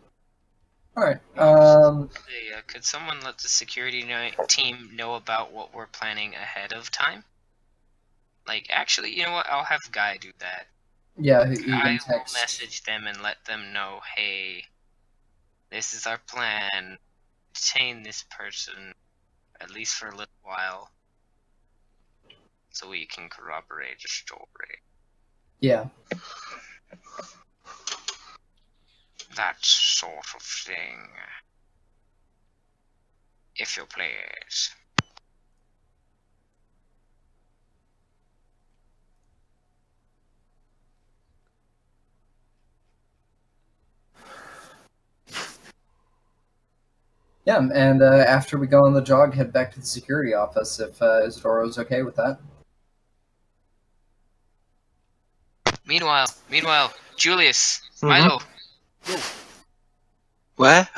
Alright, Hey, could someone let the security team know about what we're planning ahead of time? Like, actually, you know what? I'll have Guy do that. yeah, he I can will text. message them and let them know, hey, this is our plan. Detain this person, at least for a little while, so we can corroborate the story. Yeah. That sort of thing. If you please. Yeah, and after we go on the jog, head back to the security office if Isidoro's okay with that. Meanwhile, Julius, Mhm. Milo, What?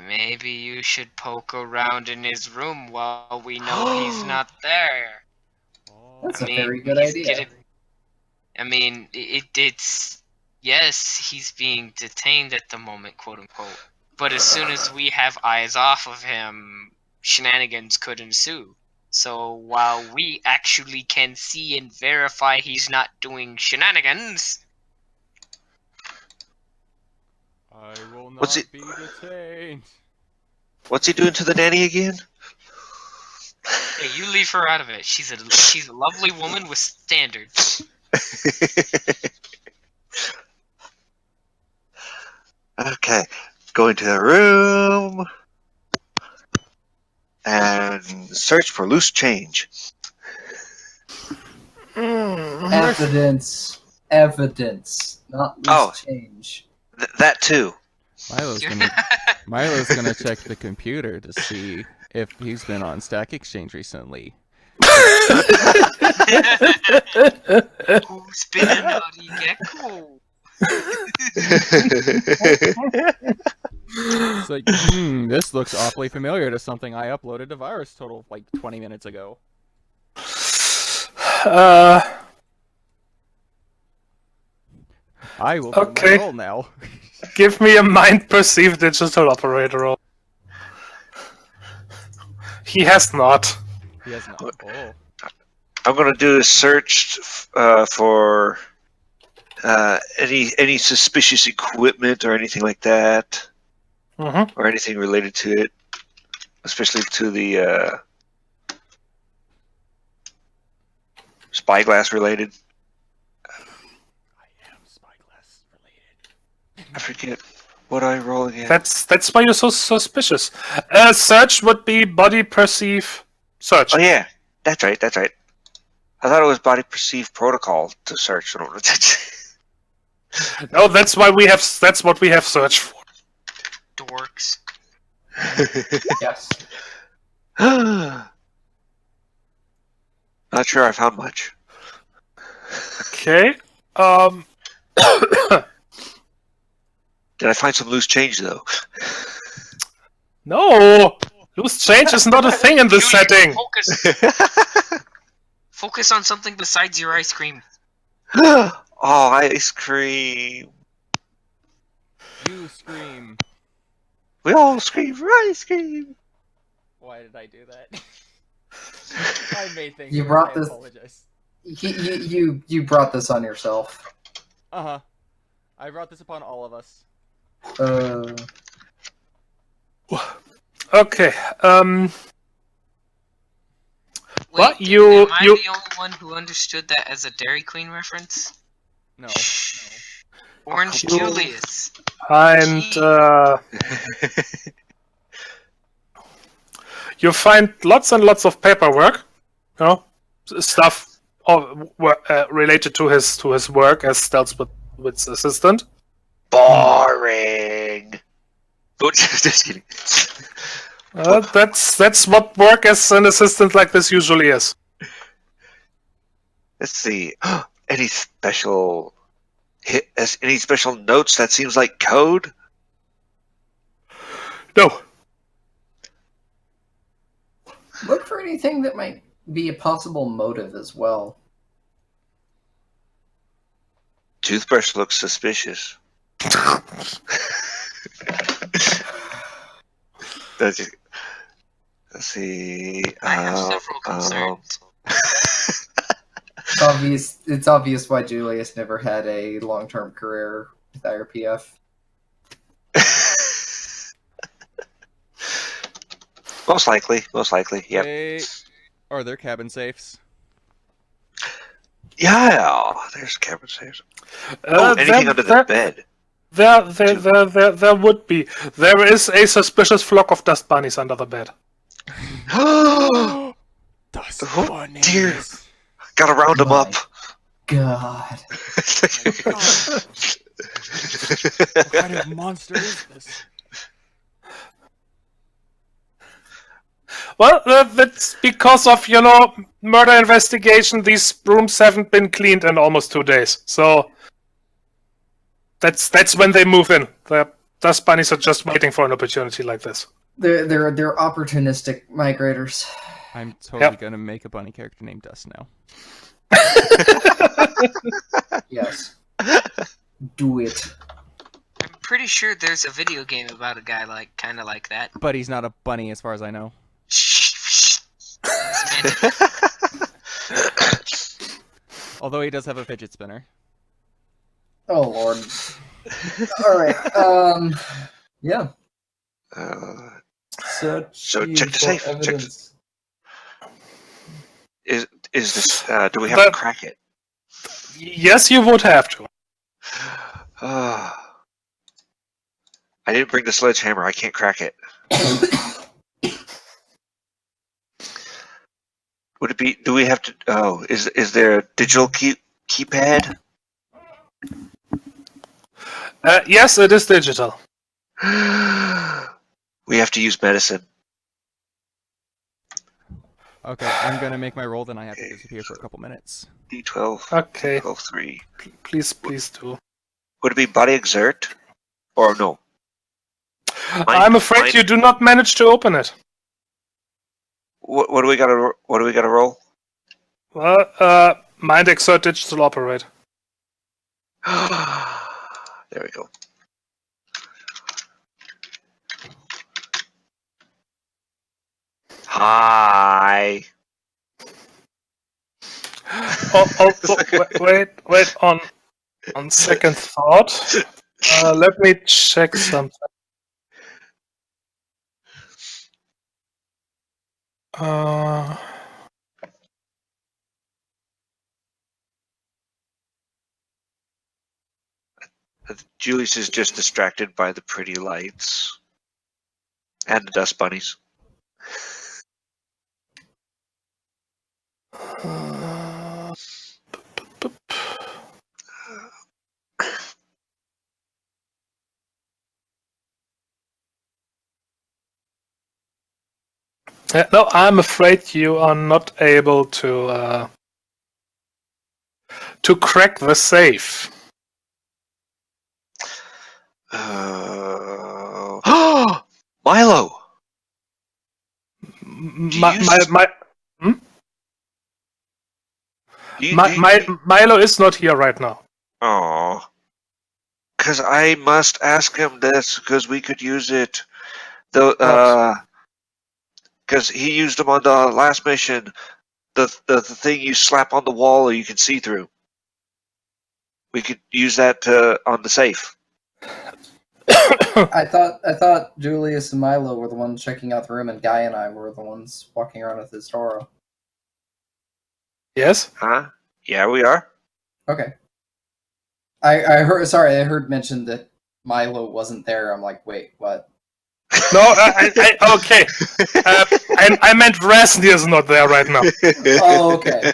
maybe you should poke around in his room while we know he's not there. That's Oh. a very good he's idea. It's yes, he's being detained at the moment, quote unquote. But as soon as we have eyes off of him, shenanigans could ensue. So while we actually can see and verify he's not doing shenanigans, I will What's not it- be detained. What's he doing to the nanny again? hey, you leave her out of it. She's a lovely woman with standards. Okay, go into the room and search for loose change. Evidence, not loose Oh. change. That too. Milo's gonna check the computer to see if he's been on Stack Exchange recently. Who's been a naughty gecko? It's like, this looks awfully familiar to something I uploaded to Virus Total like 20 minutes ago. I will do Okay. my role now. Give me a mind perceived digital operator roll. He has not. He has not. Oh. I'm gonna do a search for any suspicious equipment or anything like that, Mm-hmm. or anything related to it, especially to the spyglass related. I am spyglass related. I forget what I roll again. That's why you're so suspicious. Search would be body perceive search. Oh yeah, that's right. I thought it was body perceived protocol to search. No, that's what we have search for. Dorks. Yes. Not sure I found much. Okay. Did I find some loose change though? No! Loose change is not a thing in this setting! Focus on something besides your ice cream. Oh, ice cream. You scream. We all scream for ice cream. Why did I do that? I made things. You worse, brought I this- apologize. You brought this on yourself. Uh-huh. I brought this upon all of us. Okay, Wait, What? You- am I the only one who understood that as a Dairy Queen reference? No. Orange You- Julius. and you find lots and lots of paperwork, you know, stuff related to his work as Stelzwit's assistant. Boring. Oh, just kidding. That's what work as an assistant like this usually is. Let's see. Any special notes that seems like code? No. Look for anything that might be a possible motive as well. Toothbrush looks suspicious. Let's see. I have several concerns. It's obvious why Julius never had a long-term career with IRPF. Most likely. Yep. Are there cabin safes? Yeah. There's cabin safes. Anything under the bed? There would be. There is a suspicious flock of dust bunnies under the bed. Dust Oh, bunnies. dear. Gotta round them up. God. What kind of monster is this? Well, that's because of, murder investigation. These rooms haven't been cleaned in almost 2 days. So that's when they move in. The dust bunnies are just waiting for an opportunity like this. They're opportunistic migrators. I'm totally gonna make a bunny character named Dust now. Yes. Do it. I'm pretty sure there's a video game about a guy kind of like that. But he's not a bunny as far as I know. Shh. Although he does have a fidget spinner. Oh lord. Alright, yeah. So check the safe. Evidence. Is this? Do we have to crack it? Yes, you would have to. I didn't bring the sledgehammer. I can't crack it. Would it be? Do we have to? Oh, is there a digital keypad? Yes, it is digital. We have to use medicine. Okay, I'm gonna make my roll, then I have to disappear for a couple minutes. D12. Okay. 12-3. Please do. Would it be body exert? Or no? I'm afraid you do not manage to open it. What do we got to roll? Well, mind exert digital operate. There we go. Hi. Wait. On second thought, let me check something. Julius is just distracted by the pretty lights and the dust bunnies. No, I'm afraid you are not able to crack the safe. Milo. Milo is not here right now. Oh, because I must ask him this because we could use it. Because he used them on the last mission. The thing you slap on the wall or you can see through. We could use that on the safe. I thought Julius and Milo were the ones checking out the room, and Guy and I were the ones walking around with his Toro. Yes? Huh? Yeah, we are. Okay. I heard mentioned that Milo wasn't there. I'm like, wait, what? No, okay. I meant Raznir is not there right now. Oh, okay.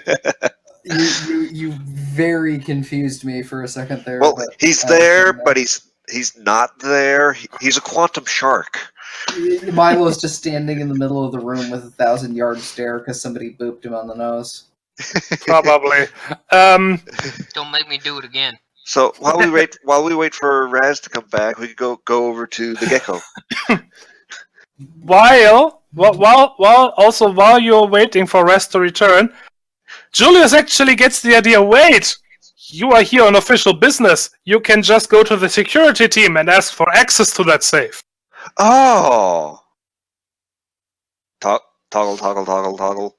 You very confused me for a second there. Well, but he's there, but he's not there. He's a quantum shark. Milo's just standing in the middle of the room with a 1,000-yard stare because somebody booped him on the nose. Probably. Don't make me do it again. So while we wait for Raz to come back, we could go over to the gecko. While you're waiting for Raz to return, Julius actually gets the idea. Wait, you are here on official business. You can just go to the security team and ask for access to that safe. Oh, Toggle, toggle, toggle, toggle.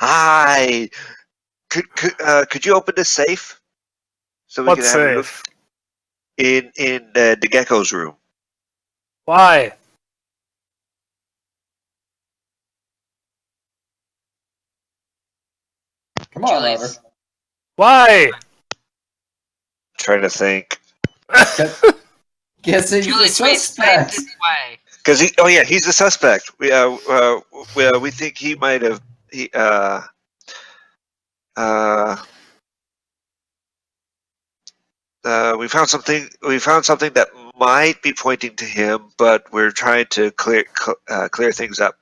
Hi. Could you open this safe so we What can have a look safe? in the gecko's room? Why? Come on, Julius. Robert. Why? Trying to think. Guess he's a Julius, we explained suspect. it why. Because he's a suspect. We think he might have we found something. We found something that might be pointing to him, but we're trying to clear things up,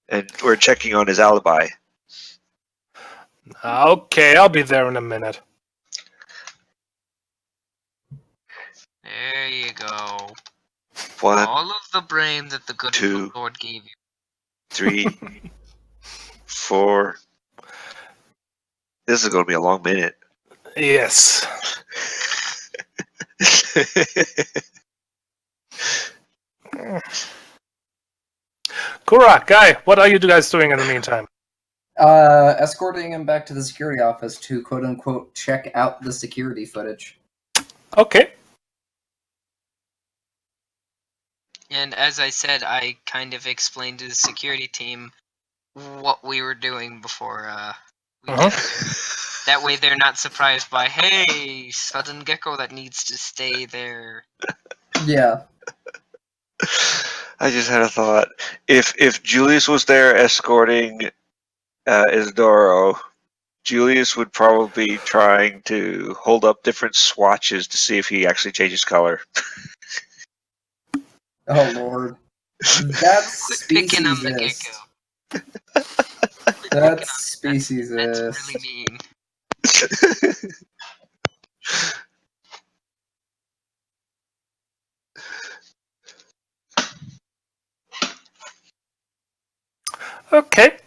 and we're checking on his alibi. Okay, I'll be there in a minute. There you go. One, All of the brain that the good two. Lord gave you. 3, 4. This is going to be a long minute. Yes. Kura, Guy, what are you guys doing in the meantime? Escorting him back to the security office to quote-unquote check out the security footage. Okay. And as I said, I kind of explained to the security team what we were doing before we Uh-huh. did it. That way they're not surprised by, hey, sudden gecko that needs to stay there. Yeah. I just had a thought. If Julius was there escorting Isidoro, Julius would probably be trying to hold up different swatches to see if he actually changes color. Oh lord. That's Quit picking on the speciesist. gecko. That's That's speciesist. really mean. Okay.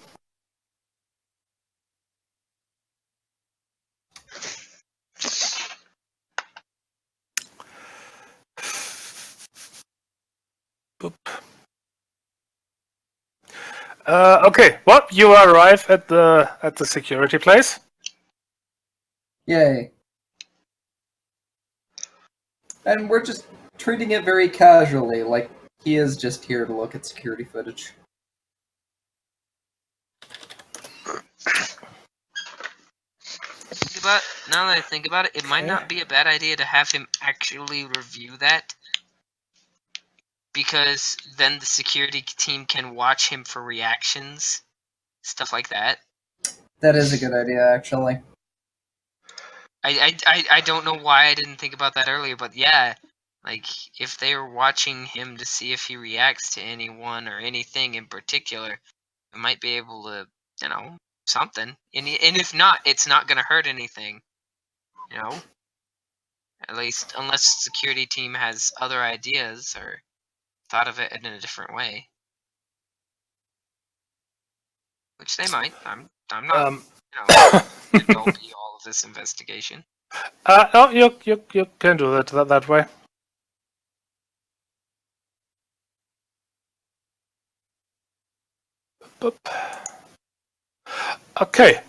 Boop. Okay. Well, you arrive at the security place. Yay. And we're just treating it very casually, like he is just here to look at security footage. Now that I think about it, it might not be a bad idea to have him actually review that. Because then the security team can watch him for reactions. Stuff like that. That is a good idea, actually. I don't know why I didn't think about that earlier, but yeah. Like, if they were watching him to see if he reacts to anyone or anything in particular, I might be able to, something. And if not, it's not going to hurt anything. At least, unless the security team has other ideas or thought of it in a different way. Which they might. I'm not, don't be all of this investigation. No, you can do that way. Boop. Okay.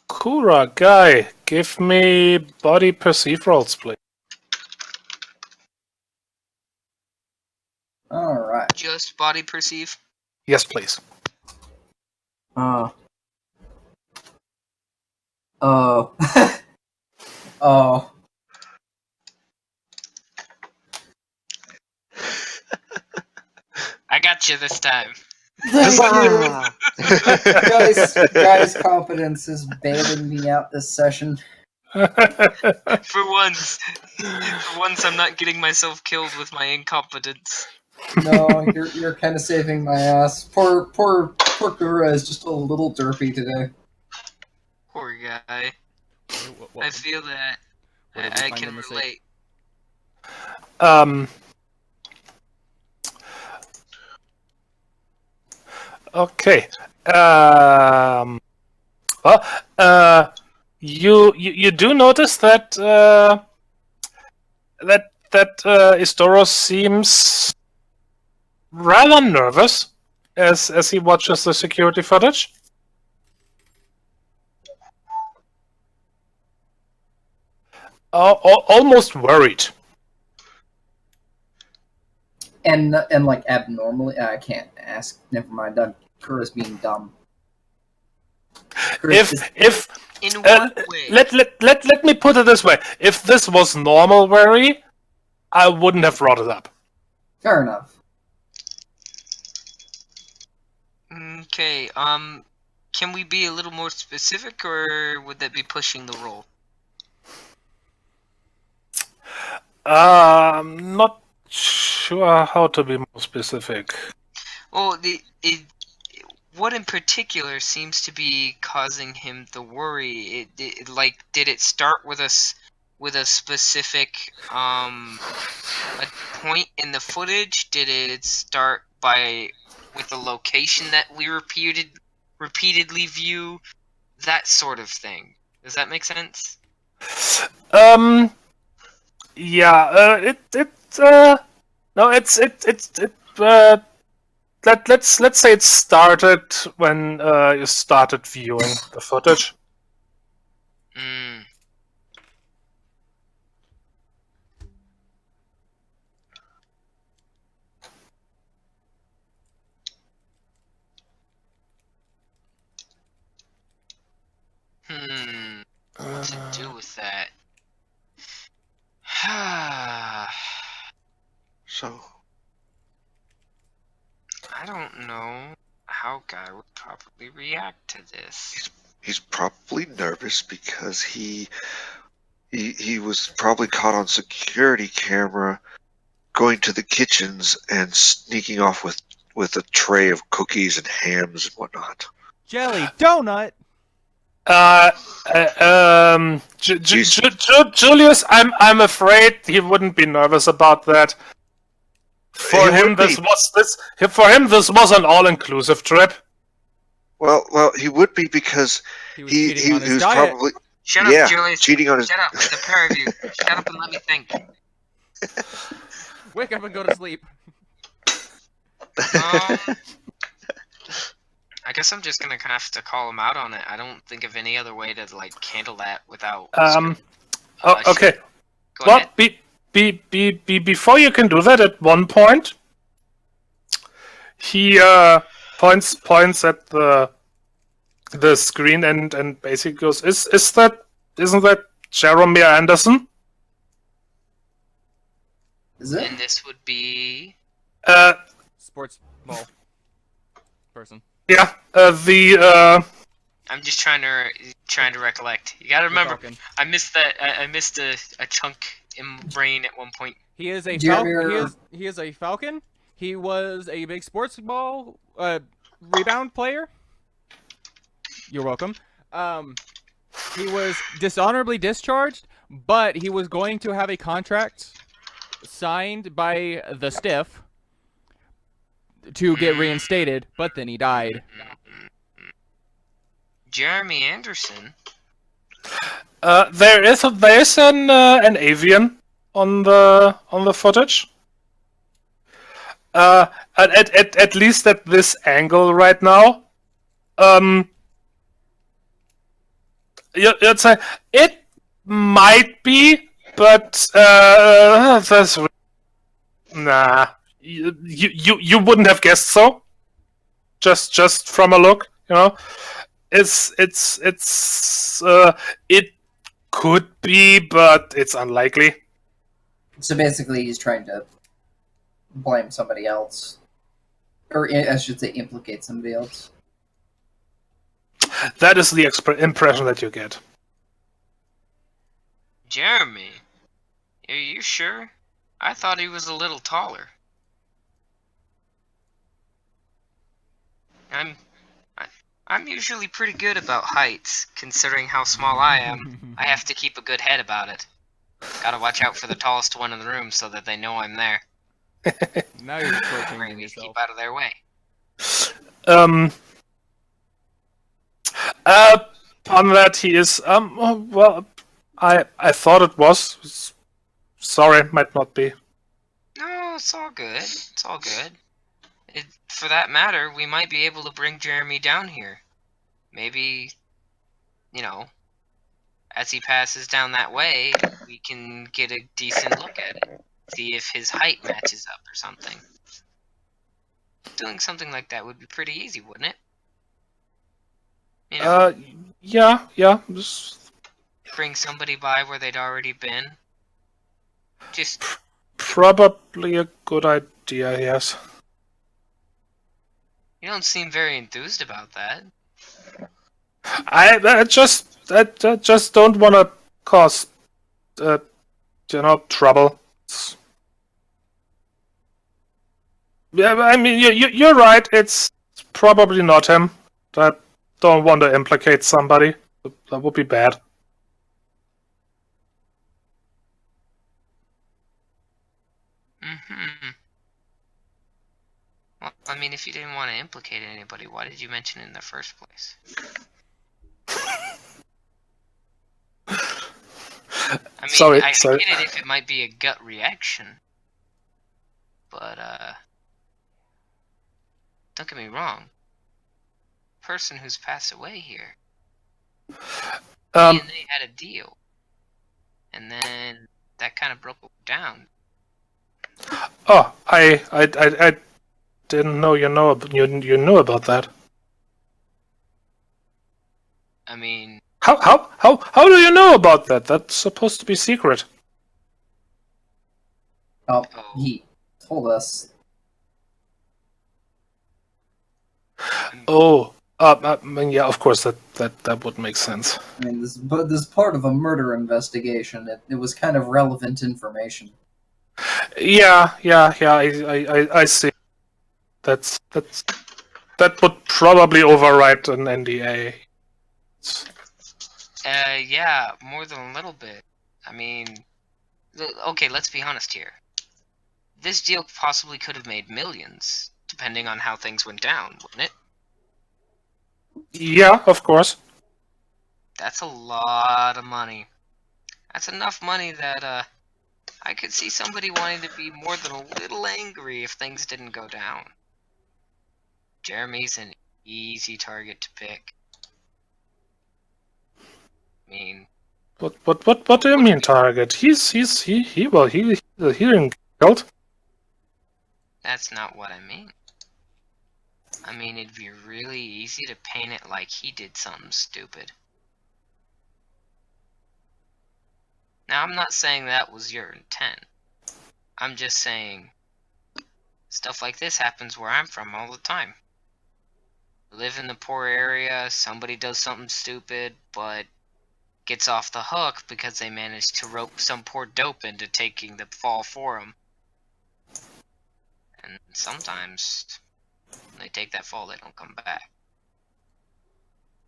Kura, Guy, give me body perceive rolls, please. Alright. Just body perceive. Yes, please. Oh. Oh. I got you this time. Thank you. Guy's confidence is bailing me out this session. For once, I'm not getting myself killed with my incompetence. No, you're kind of saving my ass. Poor Kura is just a little derpy today. Poor guy. I feel that. I can relate. Okay. you do notice that Istoros seems rather nervous as he watches the security footage. Almost worried. And like abnormally, I can't ask. Never mind. Kura's being dumb. Kura's If In what way? let me put it this way: if this was normal worry, I wouldn't have brought it up. fair enough. Okay, can we be a little more specific, or would that be pushing the role? I'm not sure how to be more specific. Well, what in particular seems to be causing him the worry? Did it start with a specific a point in the footage? Did it start with the location that we repeatedly view? That sort of thing. Does that make sense? Yeah, let's say it started when you started viewing the footage. Mm. What to do with that? So, I don't know how Guy would probably react to this. he's probably nervous because he was probably caught on security camera going to the kitchens and sneaking off with a tray of cookies and hams and whatnot. Jelly donut. Julius, I'm afraid he wouldn't be nervous about that. For He him, would be. this was an all-inclusive trip. Well, he would be because He was he cheating on his was diet. probably Shut up, yeah Julius. cheating on his. Shut up, the pair of you. Shut up and let me think. Wake up and go to sleep. I guess I'm just gonna have to call him out on it. I don't think of any other way to handle that without. Okay. Go Well, ahead. before you can do that, at one point, he points at the screen and basically goes, isn't that Jeremy Anderson? Is it? And this would be. Sports ball person. Yeah. I'm just trying to recollect. You gotta remember, Falcon. I missed a chunk in brain at one point. He is a Jeremy- he is a Falcon. He was a big sports ball rebound player. You're welcome. He was dishonorably discharged, but he was going to have a contract signed by the Stiff to get reinstated, but then he died. Jeremy Anderson. There is an avian on the footage. At least at this angle right now. You'd say it might be, but that's nah. You wouldn't have guessed so. Just from a look, you know. It could be, but it's unlikely. So basically, he's trying to blame somebody else, or I should say, implicate somebody else. That is the impression that you get. Jeremy? Are you sure? I thought he was a little taller. I'm usually pretty good about heights, considering how small I am. I have to keep a good head about it. Gotta watch out for the tallest one in the room so that they know I'm there. Now you're torturing Maybe yourself. keep out of their way. upon that, he is well. I thought it was. Sorry, might not be. No, it's all good. It's all good. For that matter, we might be able to bring Jeremy down here. Maybe, you know, as he passes down that way, we can get a decent look at it. See if his height matches up or something. Doing something like that would be pretty easy, wouldn't it? You know, Yeah. bring somebody by where they'd already been. Just, Probably a good idea. Yes. you don't seem very enthused about that. I just don't want to cause, trouble. Yeah, I mean, you're right. It's probably not him. I don't want to implicate somebody. That would be bad. Mm-hmm. Well, I mean, if you didn't want to implicate anybody, why did you mention it in the first place? I mean, Sorry. I get it if it might be a gut reaction. But, don't get me wrong. The person who's passed away here, he and they had a deal. And then that kind of broke down. Oh, I didn't know you knew about that. I mean, How do you know about that? That's supposed to be secret. Oh, Oh. he told us. Oh, yeah, of course that would make sense. I mean, this is part of a murder investigation. It was kind of relevant information. Yeah, I see. That would probably override an NDA. yeah, more than a little bit. I mean, okay, let's be honest here. This deal possibly could have made millions, depending on how things went down, wouldn't it? Yeah, of course. That's a lot of money. That's enough money that, I could see somebody wanting to be more than a little angry if things didn't go down. Jeremy's an easy target to pick. I mean, What do you mean target? He didn't killed. that's not what I mean. I mean, it'd be really easy to paint it like he did something stupid. Now, I'm not saying that was your intent. I'm just saying stuff like this happens where I'm from all the time. We live in the poor area, somebody does something stupid, but gets off the hook because they managed to rope some poor dope into taking the fall for them. And sometimes, when they take that fall, they don't come back.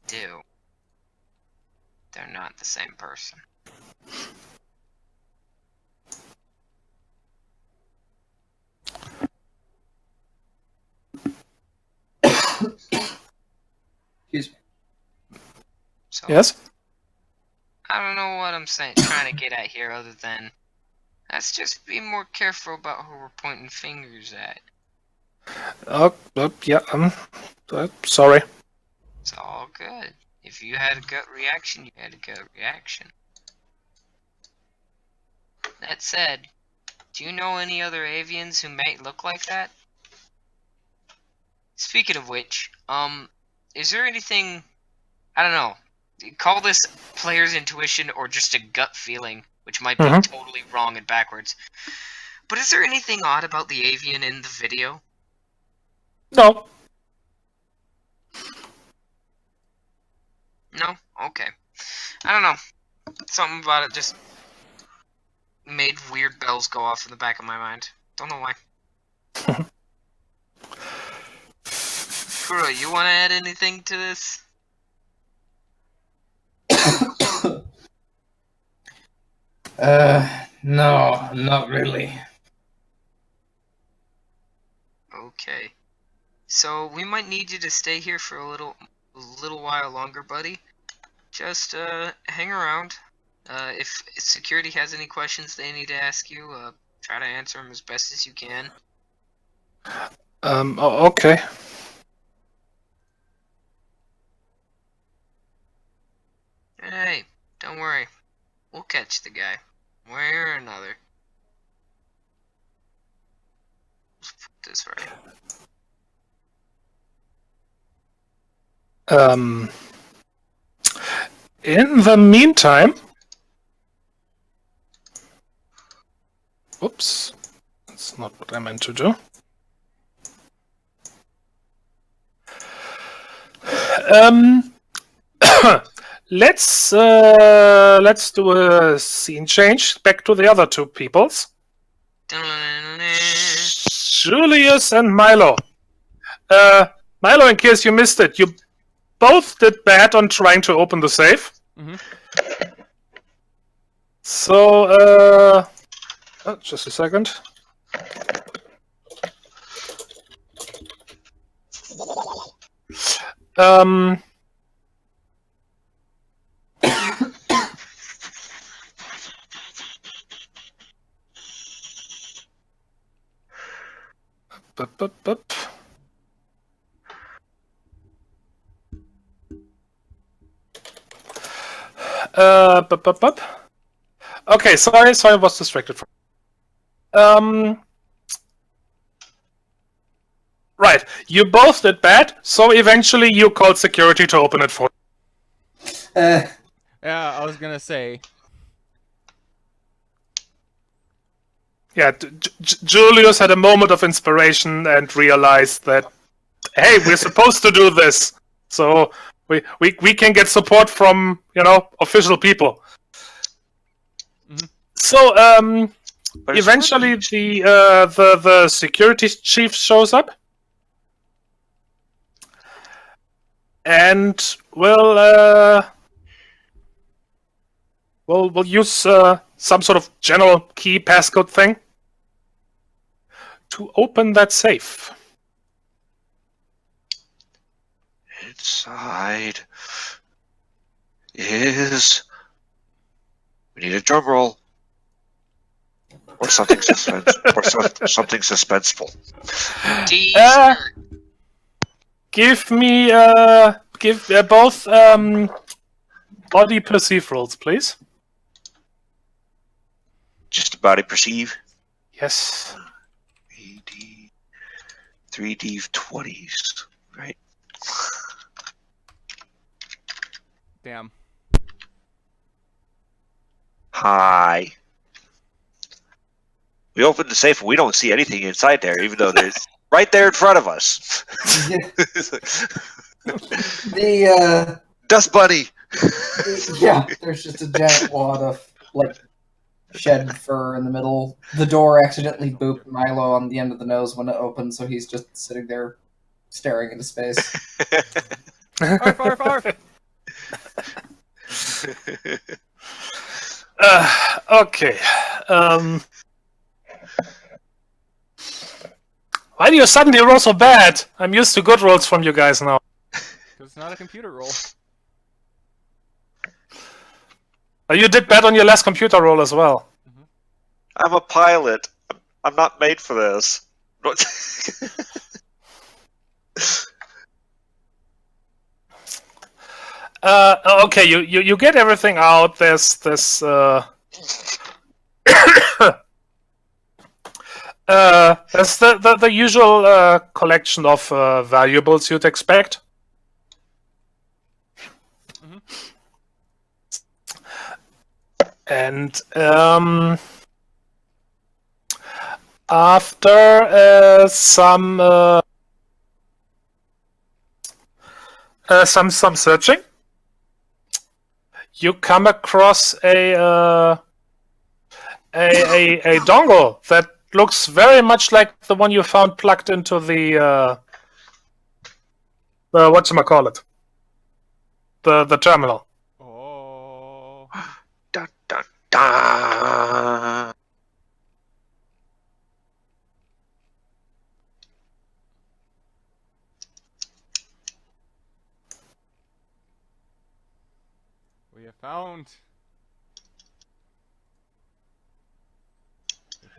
They do. They're not the same person. Excuse me. So, Yes. I don't know what I'm trying to get at here other than let's just be more careful about who we're pointing fingers at. Yeah. Sorry. It's all good. If you had a gut reaction, you had a gut reaction. That said, do you know any other avians who might look like that? Speaking of which, is there anything, I don't know, call this player's intuition or just a gut feeling, which might be totally wrong and backwards. But is there anything odd about the avian in the video? No. No? Okay. I don't know. Something about it just made weird bells go off in the back of my mind. Don't know why. Kuro, you want to add anything to this? No, not really. Okay. So we might need you to stay here for a little while longer, buddy. just hang around. If security has any questions they need to ask you, try to answer them as best as you can. Okay. Hey, don't worry. We'll catch the guy, one way or another. Let's put this right. In the meantime, oops, that's not what I meant to do. Let's do a scene change back to the other two peoples. Julius and Milo. Milo, in case you missed it, you both did bad on trying to open the safe. Mhm. So, just a second. Bup. Bup. Okay, sorry, I was distracted. Right, you both did bad, so eventually you called security to open it for Uh, Yeah, I was gonna say. Yeah, Julius had a moment of inspiration and realized that, hey, we're supposed to do this, so we can get support from official people. Mhm. So But it's eventually the security chief shows up, and we'll use some sort of general key passcode thing to open that safe. inside is. We need a drum roll. Or something something suspenseful. Teaser. Give me both body perceive rolls, please. Just a body perceive. Yes. 3D20s, right? Damn. Hi. We opened the safe and we don't see anything inside there, even though there's right there in front of us. the Dust bunny. yeah, there's just a giant wad of like shed fur in the middle. The door accidentally booped Milo on the end of the nose when it opened, so he's just sitting there staring into space. Arf, arf, arf. Okay. Why do you suddenly roll so bad? I'm used to good rolls from you guys now. Because it's not a computer roll. You did bad on your last computer roll as well. I'm a pilot. I'm not made for this. Okay, you get everything out. There's this there's the usual collection of valuables you'd expect. And after some searching, you come across a dongle that looks very much like the one you found plugged into the whatchamacallit, the terminal. Oh. Dun, dun, dun.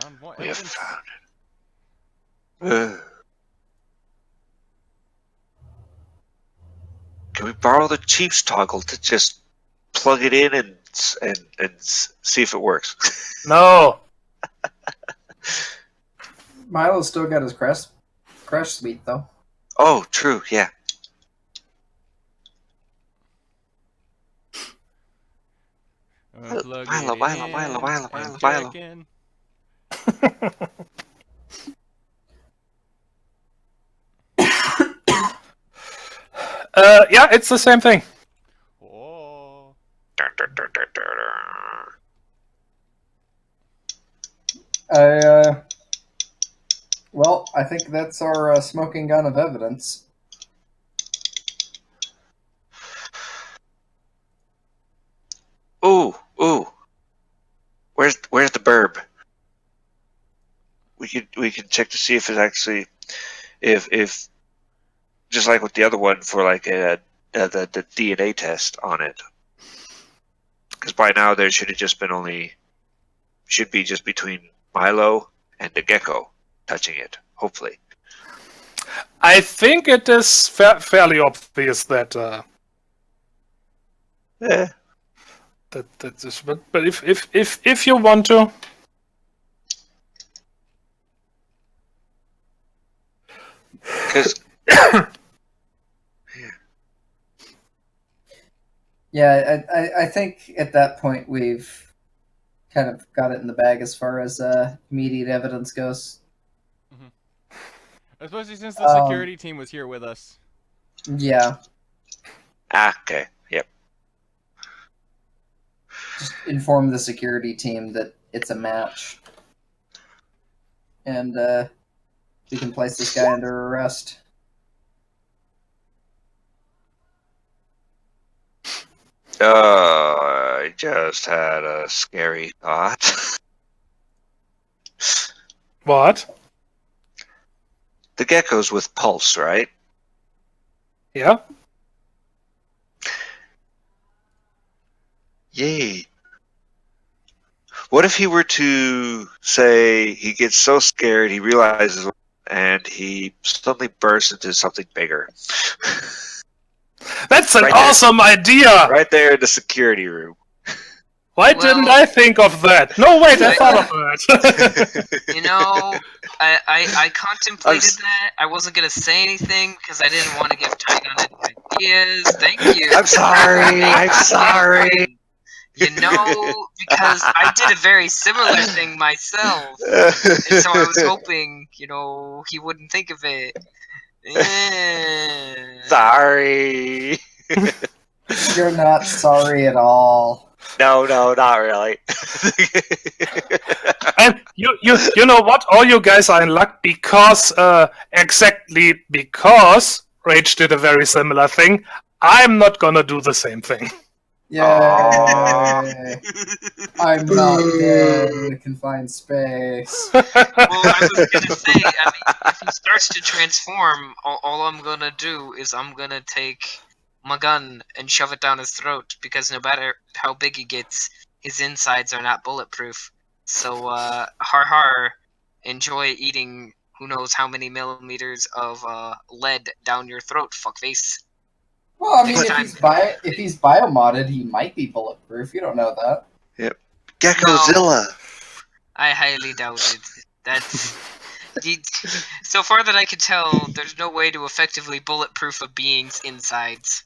Found more We have evidence. found it. Can we borrow the Chief's toggle to just plug it in and see if it works? No. Milo's still got his crash suite though. Oh, true. Yeah. Plug Milo, it Milo, in Milo, Milo, and Milo, jack Milo. in. Yeah, it's the same thing. Oh. Well, I think that's our smoking gun of evidence. Ooh, ooh. Where's the burb? We could check to see if it's actually if just like with the other one for like the DNA test on it. Because by now there should be just between Milo and the gecko touching it. Hopefully. I think it is fairly obvious that Yeah. that is. But if you want to, Because Yeah, I think at that point we've kind of got it in the bag as far as immediate evidence goes. Especially since the security team was here with us. Yeah, okay. Yep. just inform the security team that it's a match. And we can place this guy under arrest. I just had a scary thought. what? The gecko's with pulse, right? Yeah. Yay. What if he were to say he gets so scared he realizes and he suddenly bursts into something bigger? That's an Right there. awesome idea! Right there in the security room. Why Well- didn't I think of that? No, wait, I thought of that. You know, I contemplated I'm that. I wasn't gonna say anything because I didn't want to give Tygon any ideas. Thank you. I'm sorry. I'm sorry. You know, because I did a very similar thing myself, and so I was hoping, you know, he wouldn't think of it. Sorry. You're not sorry at all. No, not really. And you know what? All you guys are in luck because exactly because Rage did a very similar thing. I'm not gonna do the same thing. Yay! Aw. I'm not dead in a confined space. Well, I was gonna say, I mean, if he starts to transform, all I'm gonna do is I'm gonna take my gun and shove it down his throat, because no matter how big he gets, his insides are not bulletproof. So, har, enjoy eating who knows how many millimeters of lead down your throat, fuckface. Well, I mean, Next if he's biomodded, he might be bulletproof. You don't know that. Geckozilla. I highly doubt it. That's... So far that I can tell, there's no way to effectively bulletproof a being's insides.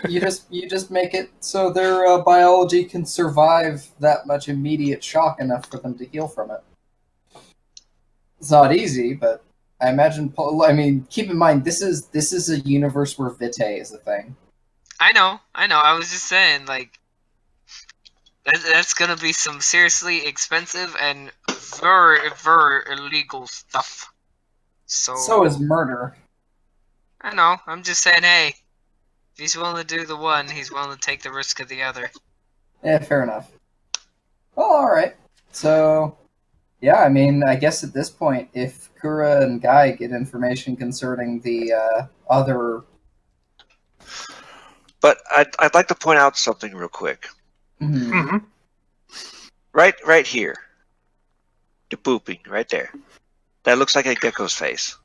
You just make it so their biology can survive that much immediate shock enough for them to heal from it. It's not easy, but I imagine. I mean, keep in mind this is a universe where Vitae is a thing. I know. I was just saying, like, that's gonna be some seriously expensive and very, very illegal stuff. So is murder. I know. I'm just saying, hey, if he's willing to do the one, he's willing to take the risk of the other. Yeah, fair enough. Well, all right. So, yeah, I mean, I guess at this point, if Kura and Guy get information concerning the other, But I'd like to point out something real quick. Mhm. hmm Right here. You're pooping right there. That looks like a gecko's face.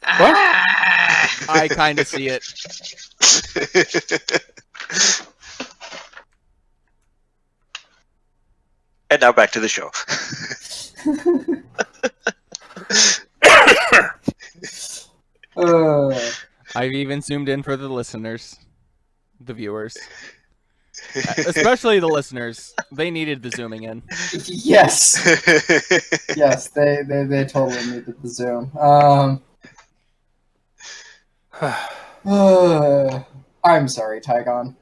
What? I kind of see it. And now back to the show. I've even zoomed in for the listeners, the viewers, especially the listeners. They needed the zooming in. Yes. Yes, they totally needed the zoom. I'm sorry, Tygon.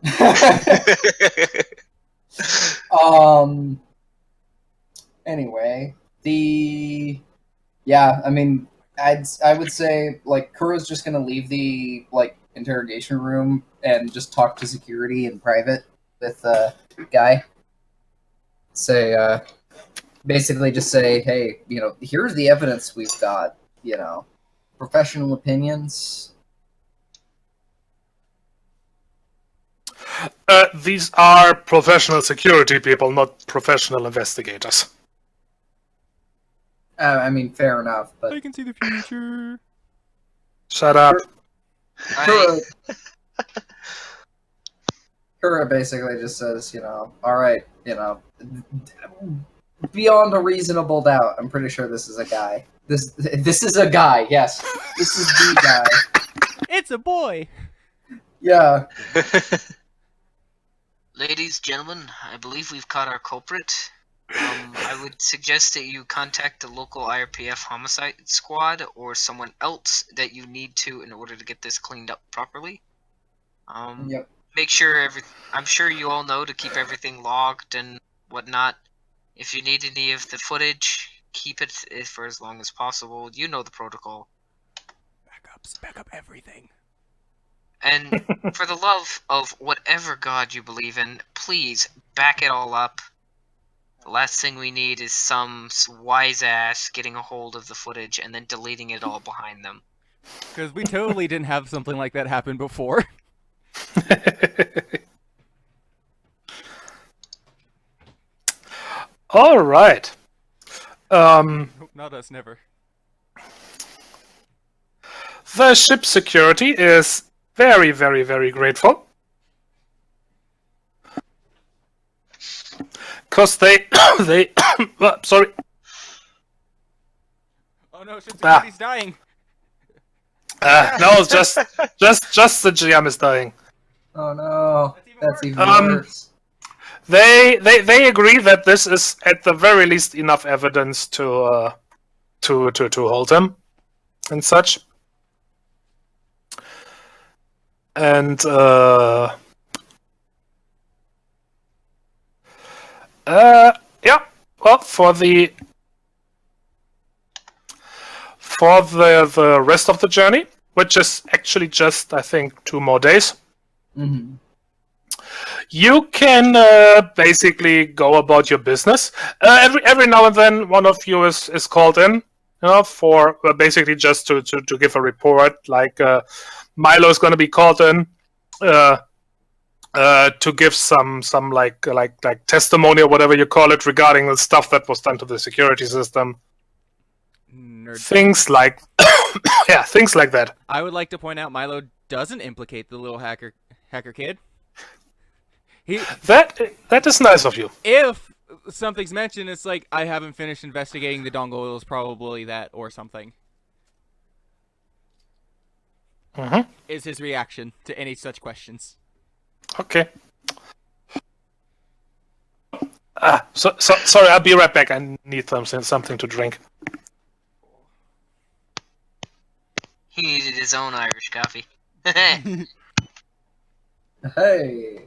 Anyway, I mean, I would say like Kuro's just gonna leave the like interrogation room and just talk to security in private with guy. Say basically just say, hey, here's the evidence we've got. Professional opinions. These are professional security people, not professional investigators. I mean, fair enough, but I can see the future. Shut up. Kura basically just says, all right, beyond a reasonable doubt, I'm pretty sure this is a guy. This is a guy, yes. This is the guy. It's a boy. Yeah. Ladies, gentlemen, I believe we've caught our culprit. I would suggest that you contact the local IRPF homicide squad or someone else that you need to in order to get this cleaned up properly. Yep. Make sure I'm sure you all know to keep everything logged and whatnot. If you need any of the footage, keep it for as long as possible. You know the protocol. Back up everything. And for the love of whatever god you believe in, please back it all up. The last thing we need is some wise ass getting a hold of the footage and then deleting it all behind them. Because we totally didn't have something like that happen before. All right. Not us, never. The ship security is very, very, very grateful. Because they sorry. Oh no, ship security's dying. No, just the GM is dying. Oh no, that's even worse. They agree that this is at the very least enough evidence to hold him and such. And yeah, well, for the rest of the journey, which is actually just, I think, 2 more days. Mm-hmm. You can basically go about your business. Every now and then, one of you is called in, for basically just to give a report. Like Milo is going to be called in to give some like testimony or whatever you call it regarding the stuff that was done to the security system. Nerd. Things like things like that. I would like to point out Milo doesn't implicate the little hacker kid. That is nice of you. If something's mentioned, it's like, I haven't finished investigating the dongle, it was probably that or something. Mm-hmm. Is his reaction to any such questions. Okay. Sorry, I'll be right back. I need something to drink. He needed his own Irish coffee. Hey.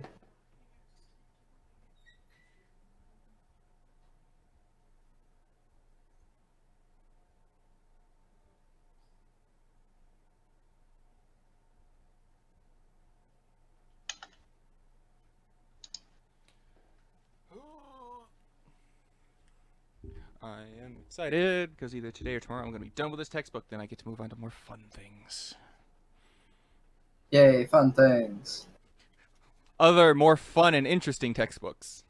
I am excited, because either today or tomorrow I'm going to be done with this textbook, then I get to move on to more fun things. Yay, fun things. Other, more fun and interesting textbooks.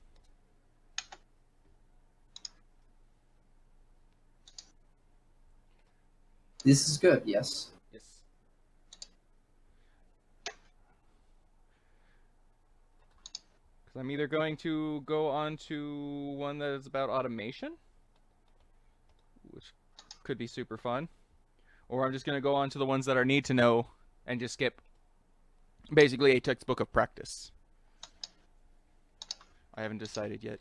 This is good, yes. Yes. Because I'm either going to go on to one that is about automation, which could be super fun, or I'm just going to go on to the ones that are need to know and just skip basically a textbook of practice. I haven't decided yet.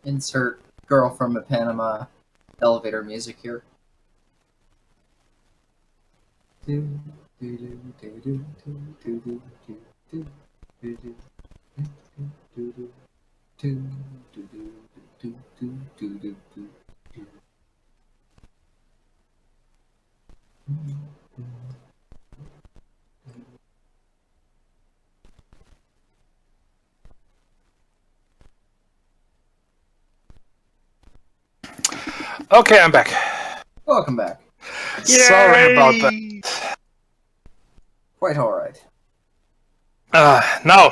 Insert Girl from Panama elevator music here. Okay, I'm back. Welcome back. Sorry about that. Quite alright. Now,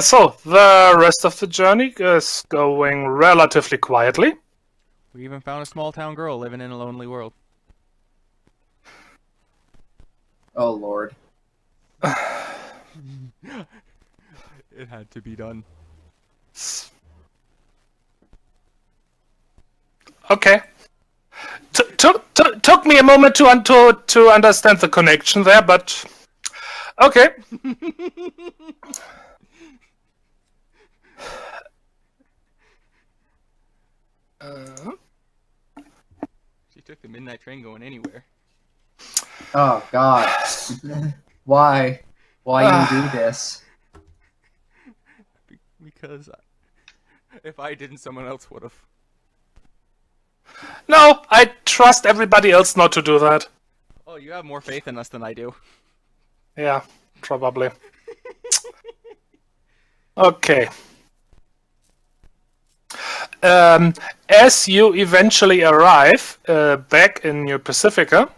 so the rest of the journey is going relatively quietly. We even found a small town girl living in a lonely world. Oh lord. It had to be done. Okay. Took me a moment to understand the connection there, but okay. She took the midnight train going anywhere. Oh god. Why? Why you do this? Because if I didn't, someone else would have. No, I trust everybody else not to do that. Oh, you have more faith in us than I do. Yeah, probably. Okay. As you eventually arrive back in New Pacifica,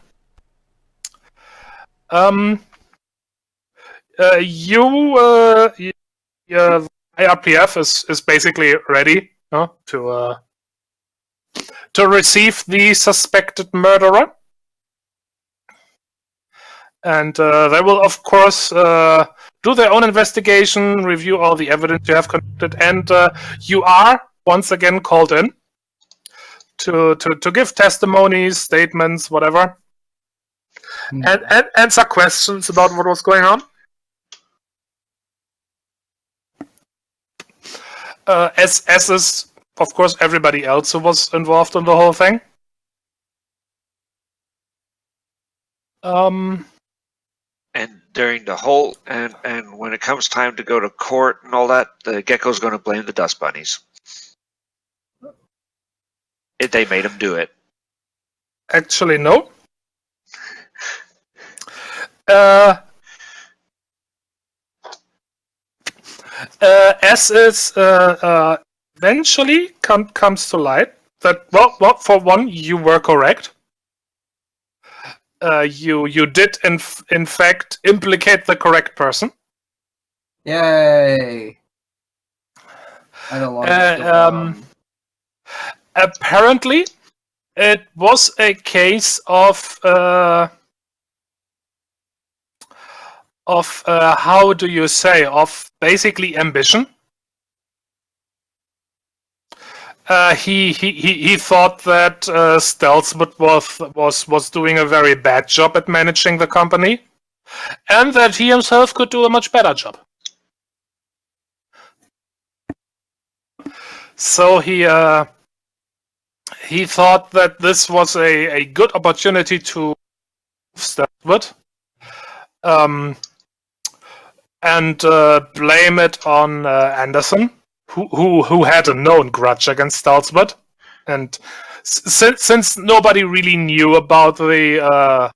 your IRPF is basically ready to receive the suspected murderer, and they will, of course, do their own investigation, review all the evidence you have collected, and you are once again called in to give testimonies, statements, whatever, and answer questions about what was going on. As is, of course, everybody else who was involved in the whole thing. And during the whole and when it comes time to go to court and all that, the gecko's going to blame the dust bunnies. They made him do it. Actually, no. As is eventually comes to light that, well, for one, you were correct. You did in fact implicate the correct person. Yay! I no longer feel dumb. Apparently, it was a case of how do you say, of basically ambition. He thought that Stealthwood was doing a very bad job at managing the company, and that he himself could do a much better job. So he thought that this was a good opportunity to Stealthwood, and blame it on Anderson, who had a known grudge against Stealthwood, and since nobody really knew about the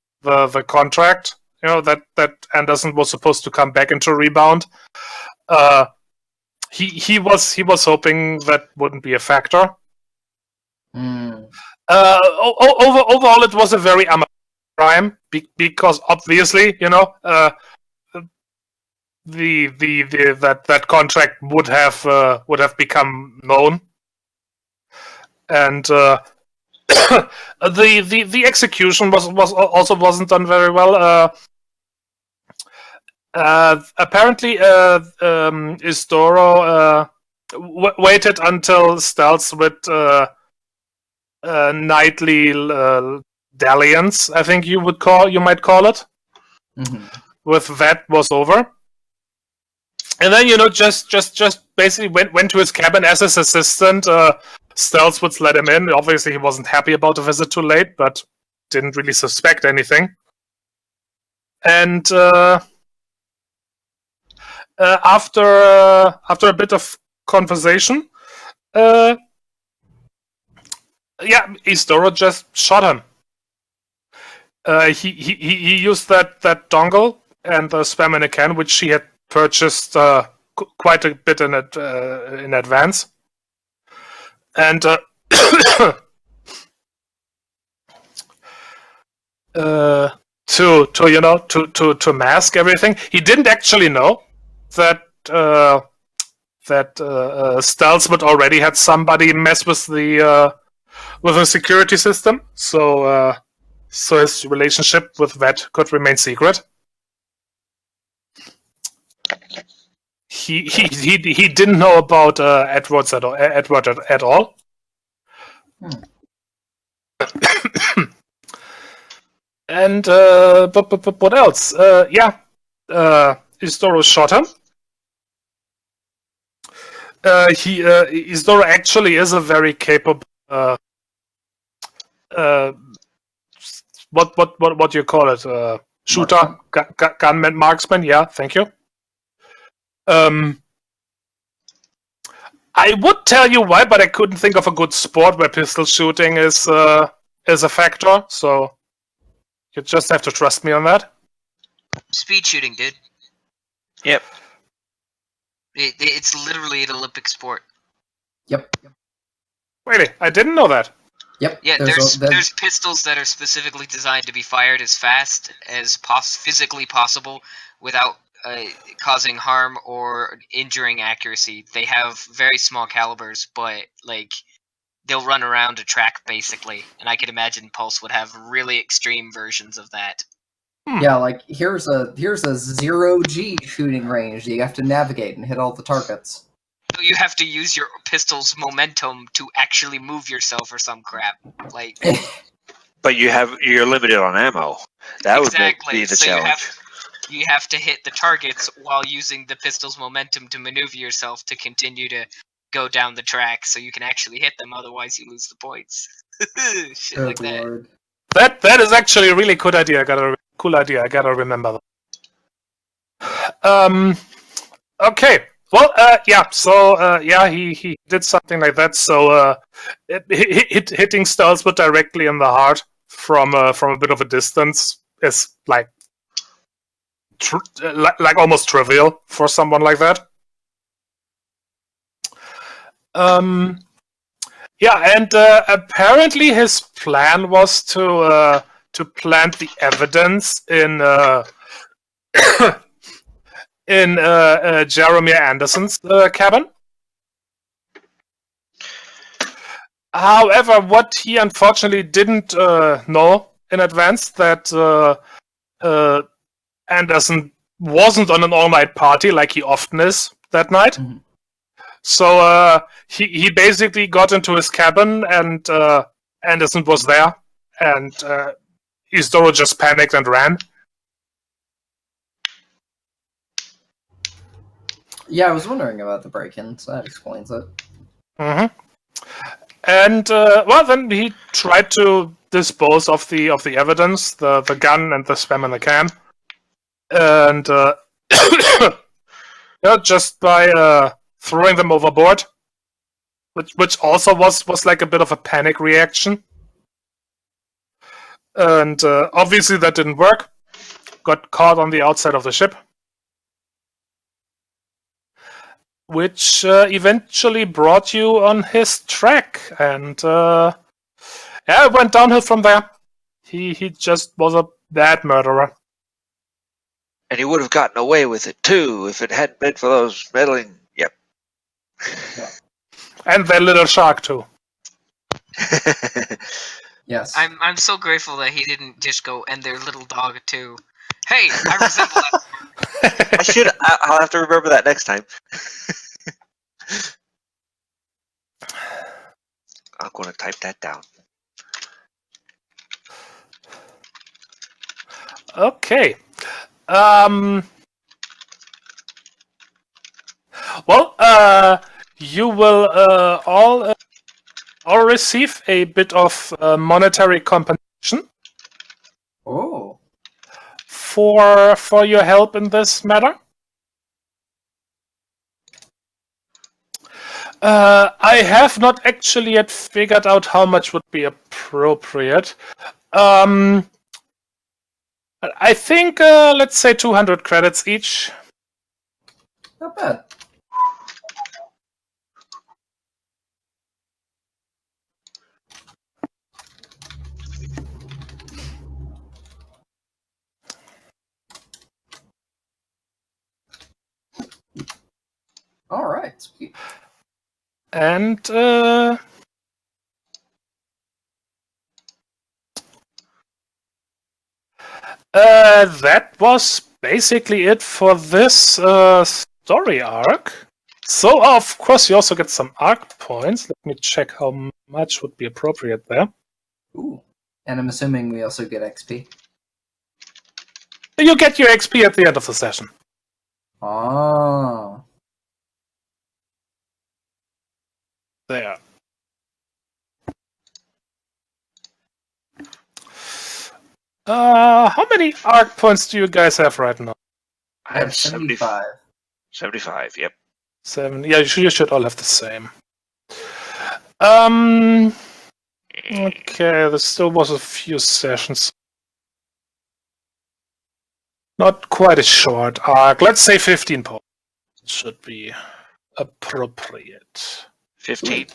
contract, that Anderson was supposed to come back into Rebound, he was hoping that wouldn't be a factor. Overall, it was a very amateur crime because obviously, that contract would have become known, and the execution wasn't done very well. Apparently, Isdoro waited until Stealthwood nightly dalliance, I think you might call it, with that was over, and then just basically went to his cabin as his assistant. Stealthwood let him in. Obviously, he wasn't happy about the visit too late, but didn't really suspect anything. And after a bit of conversation, Isdoro just shot him. He used that dongle and the spam in a can, which he had purchased quite a bit in advance, and to mask everything. He didn't actually know that Stealthwood already had somebody mess with the security system, so his relationship with Vet could remain secret. He didn't know about Edward at all. And but what else? Isdoro shot him. Isdoro actually is a very capable what do you call it? Shooter, gunman, marksman. Yeah, thank you. I would tell you why, but I couldn't think of a good sport where pistol shooting is a factor. So you just have to trust me on that. Speed shooting, dude. Yep. It's literally an Olympic sport. Yep. Really, I didn't know that. Yep. Yeah, there's pistols that are specifically designed to be fired as fast as physically possible without causing harm or injuring accuracy. They have very small calibers, but they'll run around a track basically, and I could imagine Pulse would have really extreme versions of that. Yeah, here's a 0G shooting range. You have to navigate and hit all the targets. So you have to use your pistol's momentum to actually move yourself or some crap. But you're limited on ammo. That exactly. would be the challenge. You have to hit the targets while using the pistol's momentum to maneuver yourself to continue to go down the track, so you can actually hit them. Otherwise, you lose the points. Shit Good like that. Lord. That is actually a really cool idea. I gotta remember that. Okay. Well, So, he did something like that. So, hitting Stealthwood directly in the heart from a bit of a distance is like almost trivial for someone like that. And apparently his plan was to plant the evidence in Jeremy Anderson's cabin. However, what he unfortunately didn't know in advance that Anderson wasn't on an all-night party like he often is that night. Mm-hmm. So he basically got into his cabin, and Anderson was there, and Isdoro just panicked and ran. Yeah, I was wondering about the break-in, so that explains it. Mm-hmm. And well, then he tried to dispose of the evidence, the gun and the spam in the can, and yeah, just by throwing them overboard, which also was like a bit of a panic reaction, and obviously that didn't work. Got caught on the outside of the ship, which eventually brought you on his track, and yeah, it went downhill from there. He just was a bad murderer. And he would have gotten away with it too if it hadn't been for those meddling. Yep. And that little shark too. Yes. I'm so grateful that he didn't just go and their little dog too. Hey, I resemble that. I'll have to remember that next time. I'm going to type that down. Okay. Well, you will all receive a bit of monetary compensation Oh. for your help in this matter. I have not actually yet figured out how much would be appropriate. I think, let's say 200 credits each. Not bad. All right. Sweet. And that was basically it for this story arc. So, of course, you also get some arc points. Let me check how much would be appropriate there. Ooh. And I'm assuming we also get XP. You get your XP at the end of the session. Oh. There. How many arc points do you guys have right now? I have 75. 75, yep. 7. Yeah, you should all have the same. Okay, there still was a few sessions. Not quite a short arc. Let's say 15 points. Should be appropriate. 15.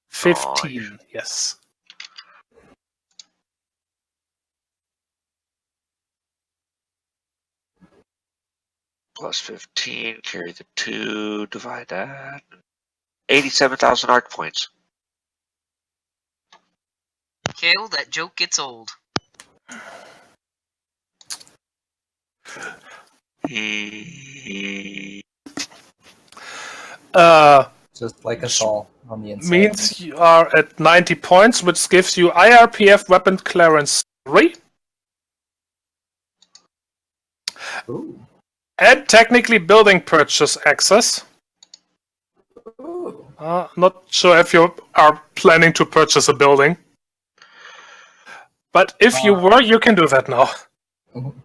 15, yes. Plus 15, carry the 2, divide that. 87,000 arc points. Kale, that joke gets old. Just like us all on the inside. Means you are at 90 points, which gives you IRPF Weapon Clearance 3. Ooh. And technically building purchase access. Ooh. Not sure if you are planning to purchase a building. But if you were, you can do that now.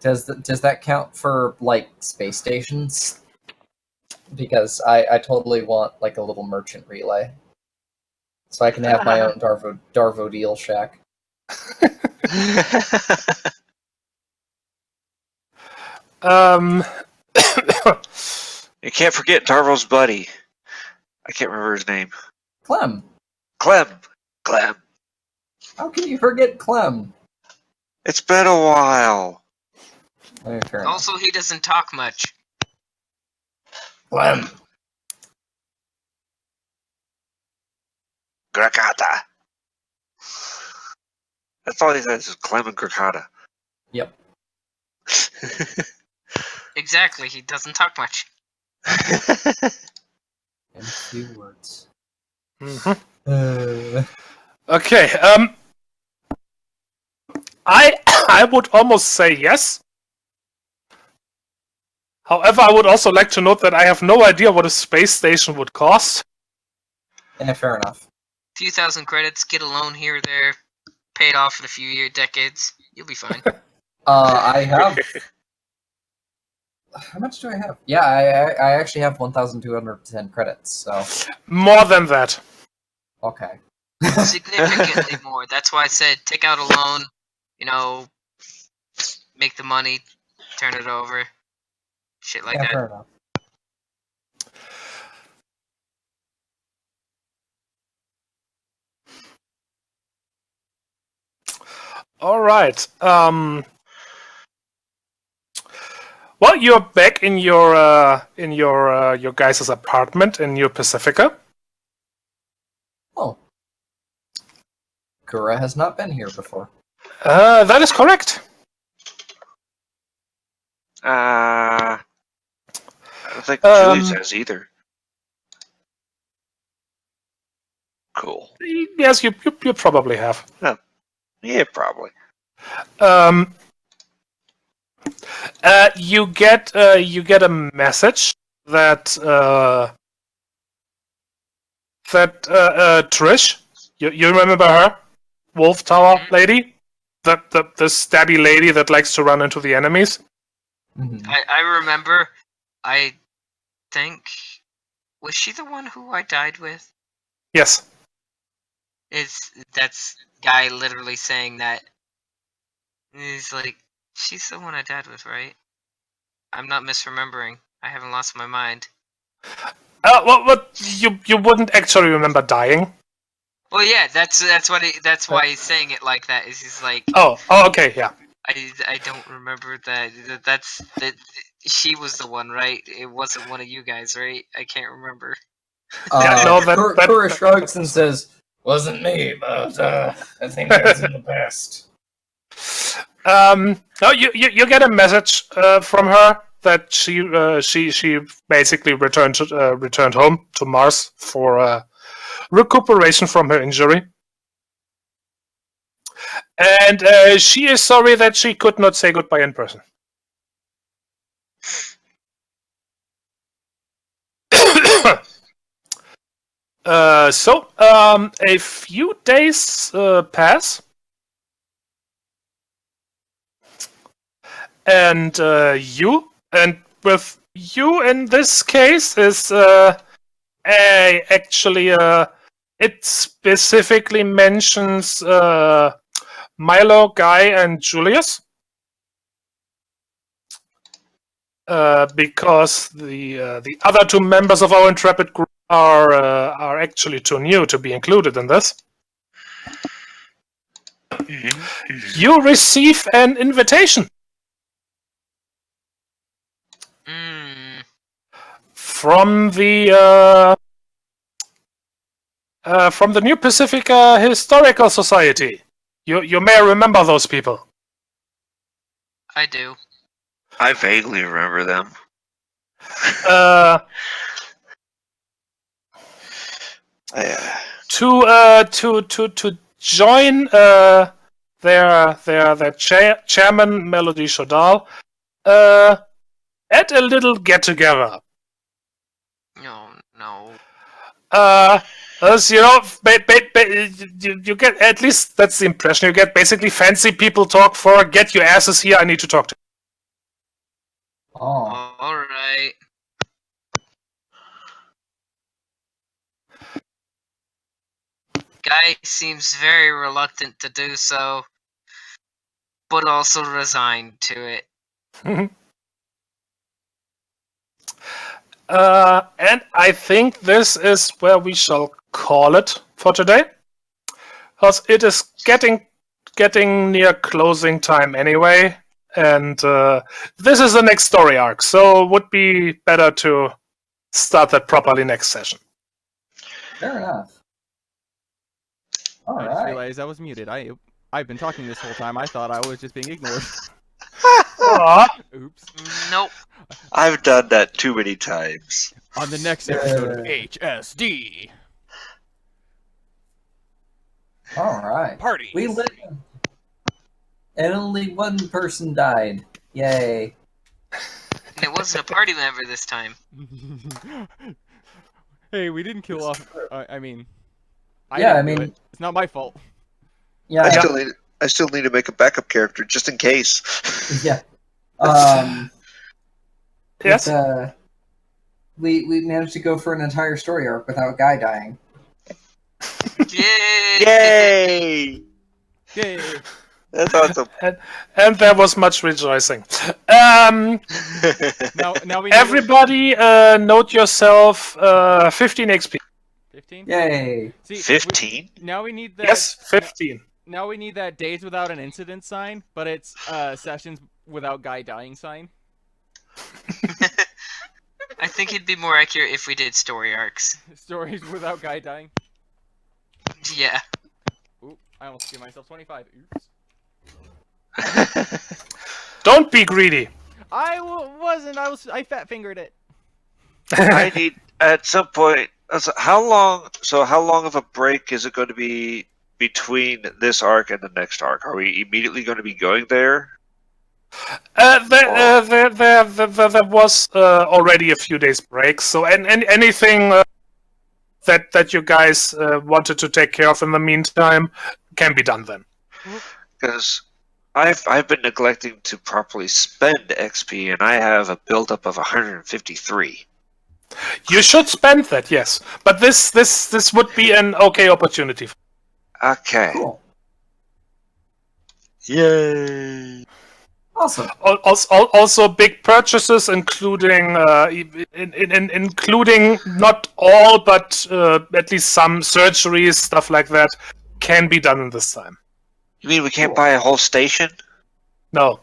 Does that count for, like, space stations? Because I totally want, like, a little merchant relay. So I can have my own Darvodil shack. You can't forget Darvo's buddy. I can't remember his name. Clem. Clem. How can you forget Clem? It's been a while. Okay, fair enough. Also, he doesn't talk much. Clem. Grakata. That's all he says is Clem and Grakata. Yep. Exactly, he doesn't talk much. In a few words. Mm-hmm. Okay, I would almost say yes. However, I would also like to note that I have no idea what a space station would cost. Yeah, fair enough. Few thousand credits, get a loan here or there, pay it off in a few decades. You'll be fine. I have. How much do I have? Yeah, I actually have 1,210 credits. So More than that. okay. Significantly more. That's why I said take out a loan, you know, make the money, turn it over. Shit like Yeah, that. fair enough. All right. Well, you're back in your guys' apartment in New Pacifica. Oh, Kura has not been here before. That is correct. I don't think Julius has either. Cool. Yes, you probably have. Yeah, probably. You get a message that Trish, you remember her, Wolf Tower lady, the stabby lady that likes to run into the enemies. Mm-hmm. I remember, I think, was she the one who I died with? Yes. That's guy literally saying that. He's like, she's the one I died with, right? I'm not misremembering. I haven't lost my mind. What you wouldn't actually remember dying. Well, yeah, that's why he's saying it like that. Is he's like, Oh, okay, yeah. I don't remember that. That she was the one, right? It wasn't one of you guys, right? I can't remember. Yeah, no, that- Kura shrugs and says, "Wasn't me, but I think that's in the past." No, you get a message from her that she basically returned home to Mars for recuperation from her injury, and she is sorry that she could not say goodbye in person. So a few days pass. And with you in this case is actually it specifically mentions Milo, Guy, and Julius, because the other two members of our intrepid group are actually too new to be included in this. You receive an invitation from the New Pacifica Historical Society. You may remember those people. I do. I vaguely remember them. To join their chairman Melody Shodal at a little get together. No. As you know, you get, at least that's the impression you get. Basically, fancy people talk for get your asses here. I need to talk to. Oh, All right. Guy seems very reluctant to do so, but also resigned to it. And I think this is where we shall call it for today, because it is getting near closing time anyway, and this is the next story arc, so it would be better to start that properly next session. fair enough. All I just right. realized I was muted. I've been talking this whole time. I thought I was just being ignored. Oops. Nope. I've done that too many times. On the next episode of HSD. All right. Party. We lit, and only one person died. Yay! And it wasn't a party member this time. Hey, we didn't kill off. I mean, Yeah, didn't I do mean- it. It's not my fault. Yeah, I still need to make a backup character just in case. yeah. Yes. But, we managed to go for an entire story arc without a guy dying. Yay! Yay! Yay! That's awesome. And there was much rejoicing. Um, Now we need everybody, note yourself 15 XP. 15. Yay! See, 15? now we need that. Yes, 15. Now we need that days without an incident sign, but it's sessions without guy dying sign. I think it'd be more accurate if we did story arcs. Stories without guy dying. Yeah. Ooh, I almost gave myself 25. Oops. Don't be greedy. Wasn't. I fat fingered it. I need at some point. How long of a break is it going to be between this arc and the next arc? Are we immediately going to be going there? There was already a few days break, so anything that you guys wanted to take care of in the meantime can be done then. Because I've been neglecting to properly spend XP, and I have a buildup of 153. You should spend that, yes, but this would be an okay opportunity. Okay. Cool. Yay! Awesome. Also, big purchases, including including not all, but at least some surgeries, stuff like that, can be done in this time. You mean we can't Cool. buy a whole station? No.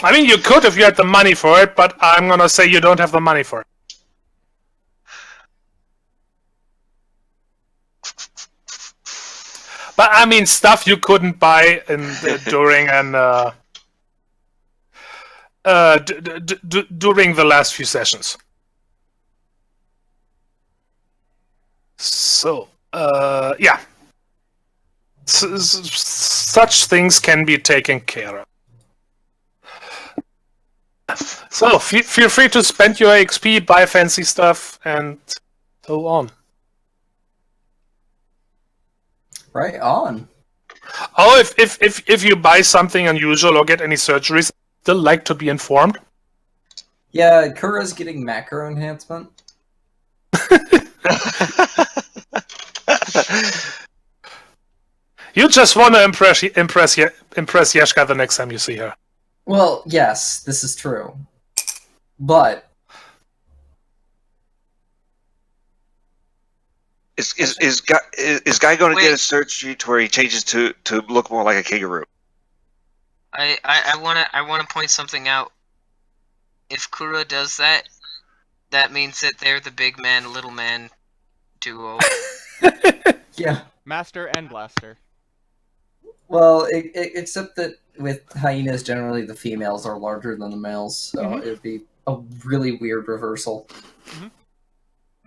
I mean, you could if you had the money for it, but I'm gonna say you don't have the money for it. But I mean, stuff you couldn't buy during during the last few sessions. So, yeah. Such things can be taken care of. So, feel free to spend your XP, buy fancy stuff, and so on. Right on. Oh, if you buy something unusual or get any surgeries, still like to be informed. Yeah, Kura's getting macro enhancement. You just want to impress Yeshka the next time you see her. Well, yes, this is true. But Is Guy going to get Wait. a surgery to where he changes to look more like a kangaroo? I wanna point something out. If Kura does that, that means that they're the big man, little man duo. yeah. Master and blaster. Well, except that with hyenas, generally the females are larger than the males, so Mhm. it would be a really weird reversal.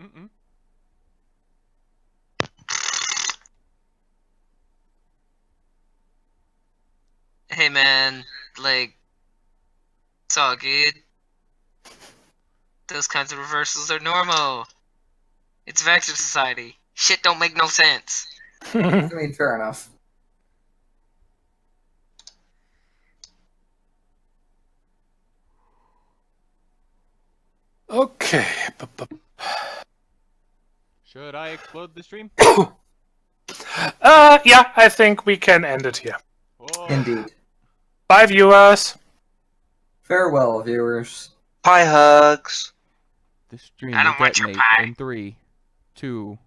Mm-mm. Hey man, like, it's all good. Those kinds of reversals are normal. It's Vector Society. Shit don't make no sense. I mean, fair enough. Okay. Should I explode the stream? Yeah, I think we can end it here. Whoa. Indeed. Bye, viewers. Farewell, viewers. Pie hugs. The stream I will don't want your detonate pie. in 3, 2,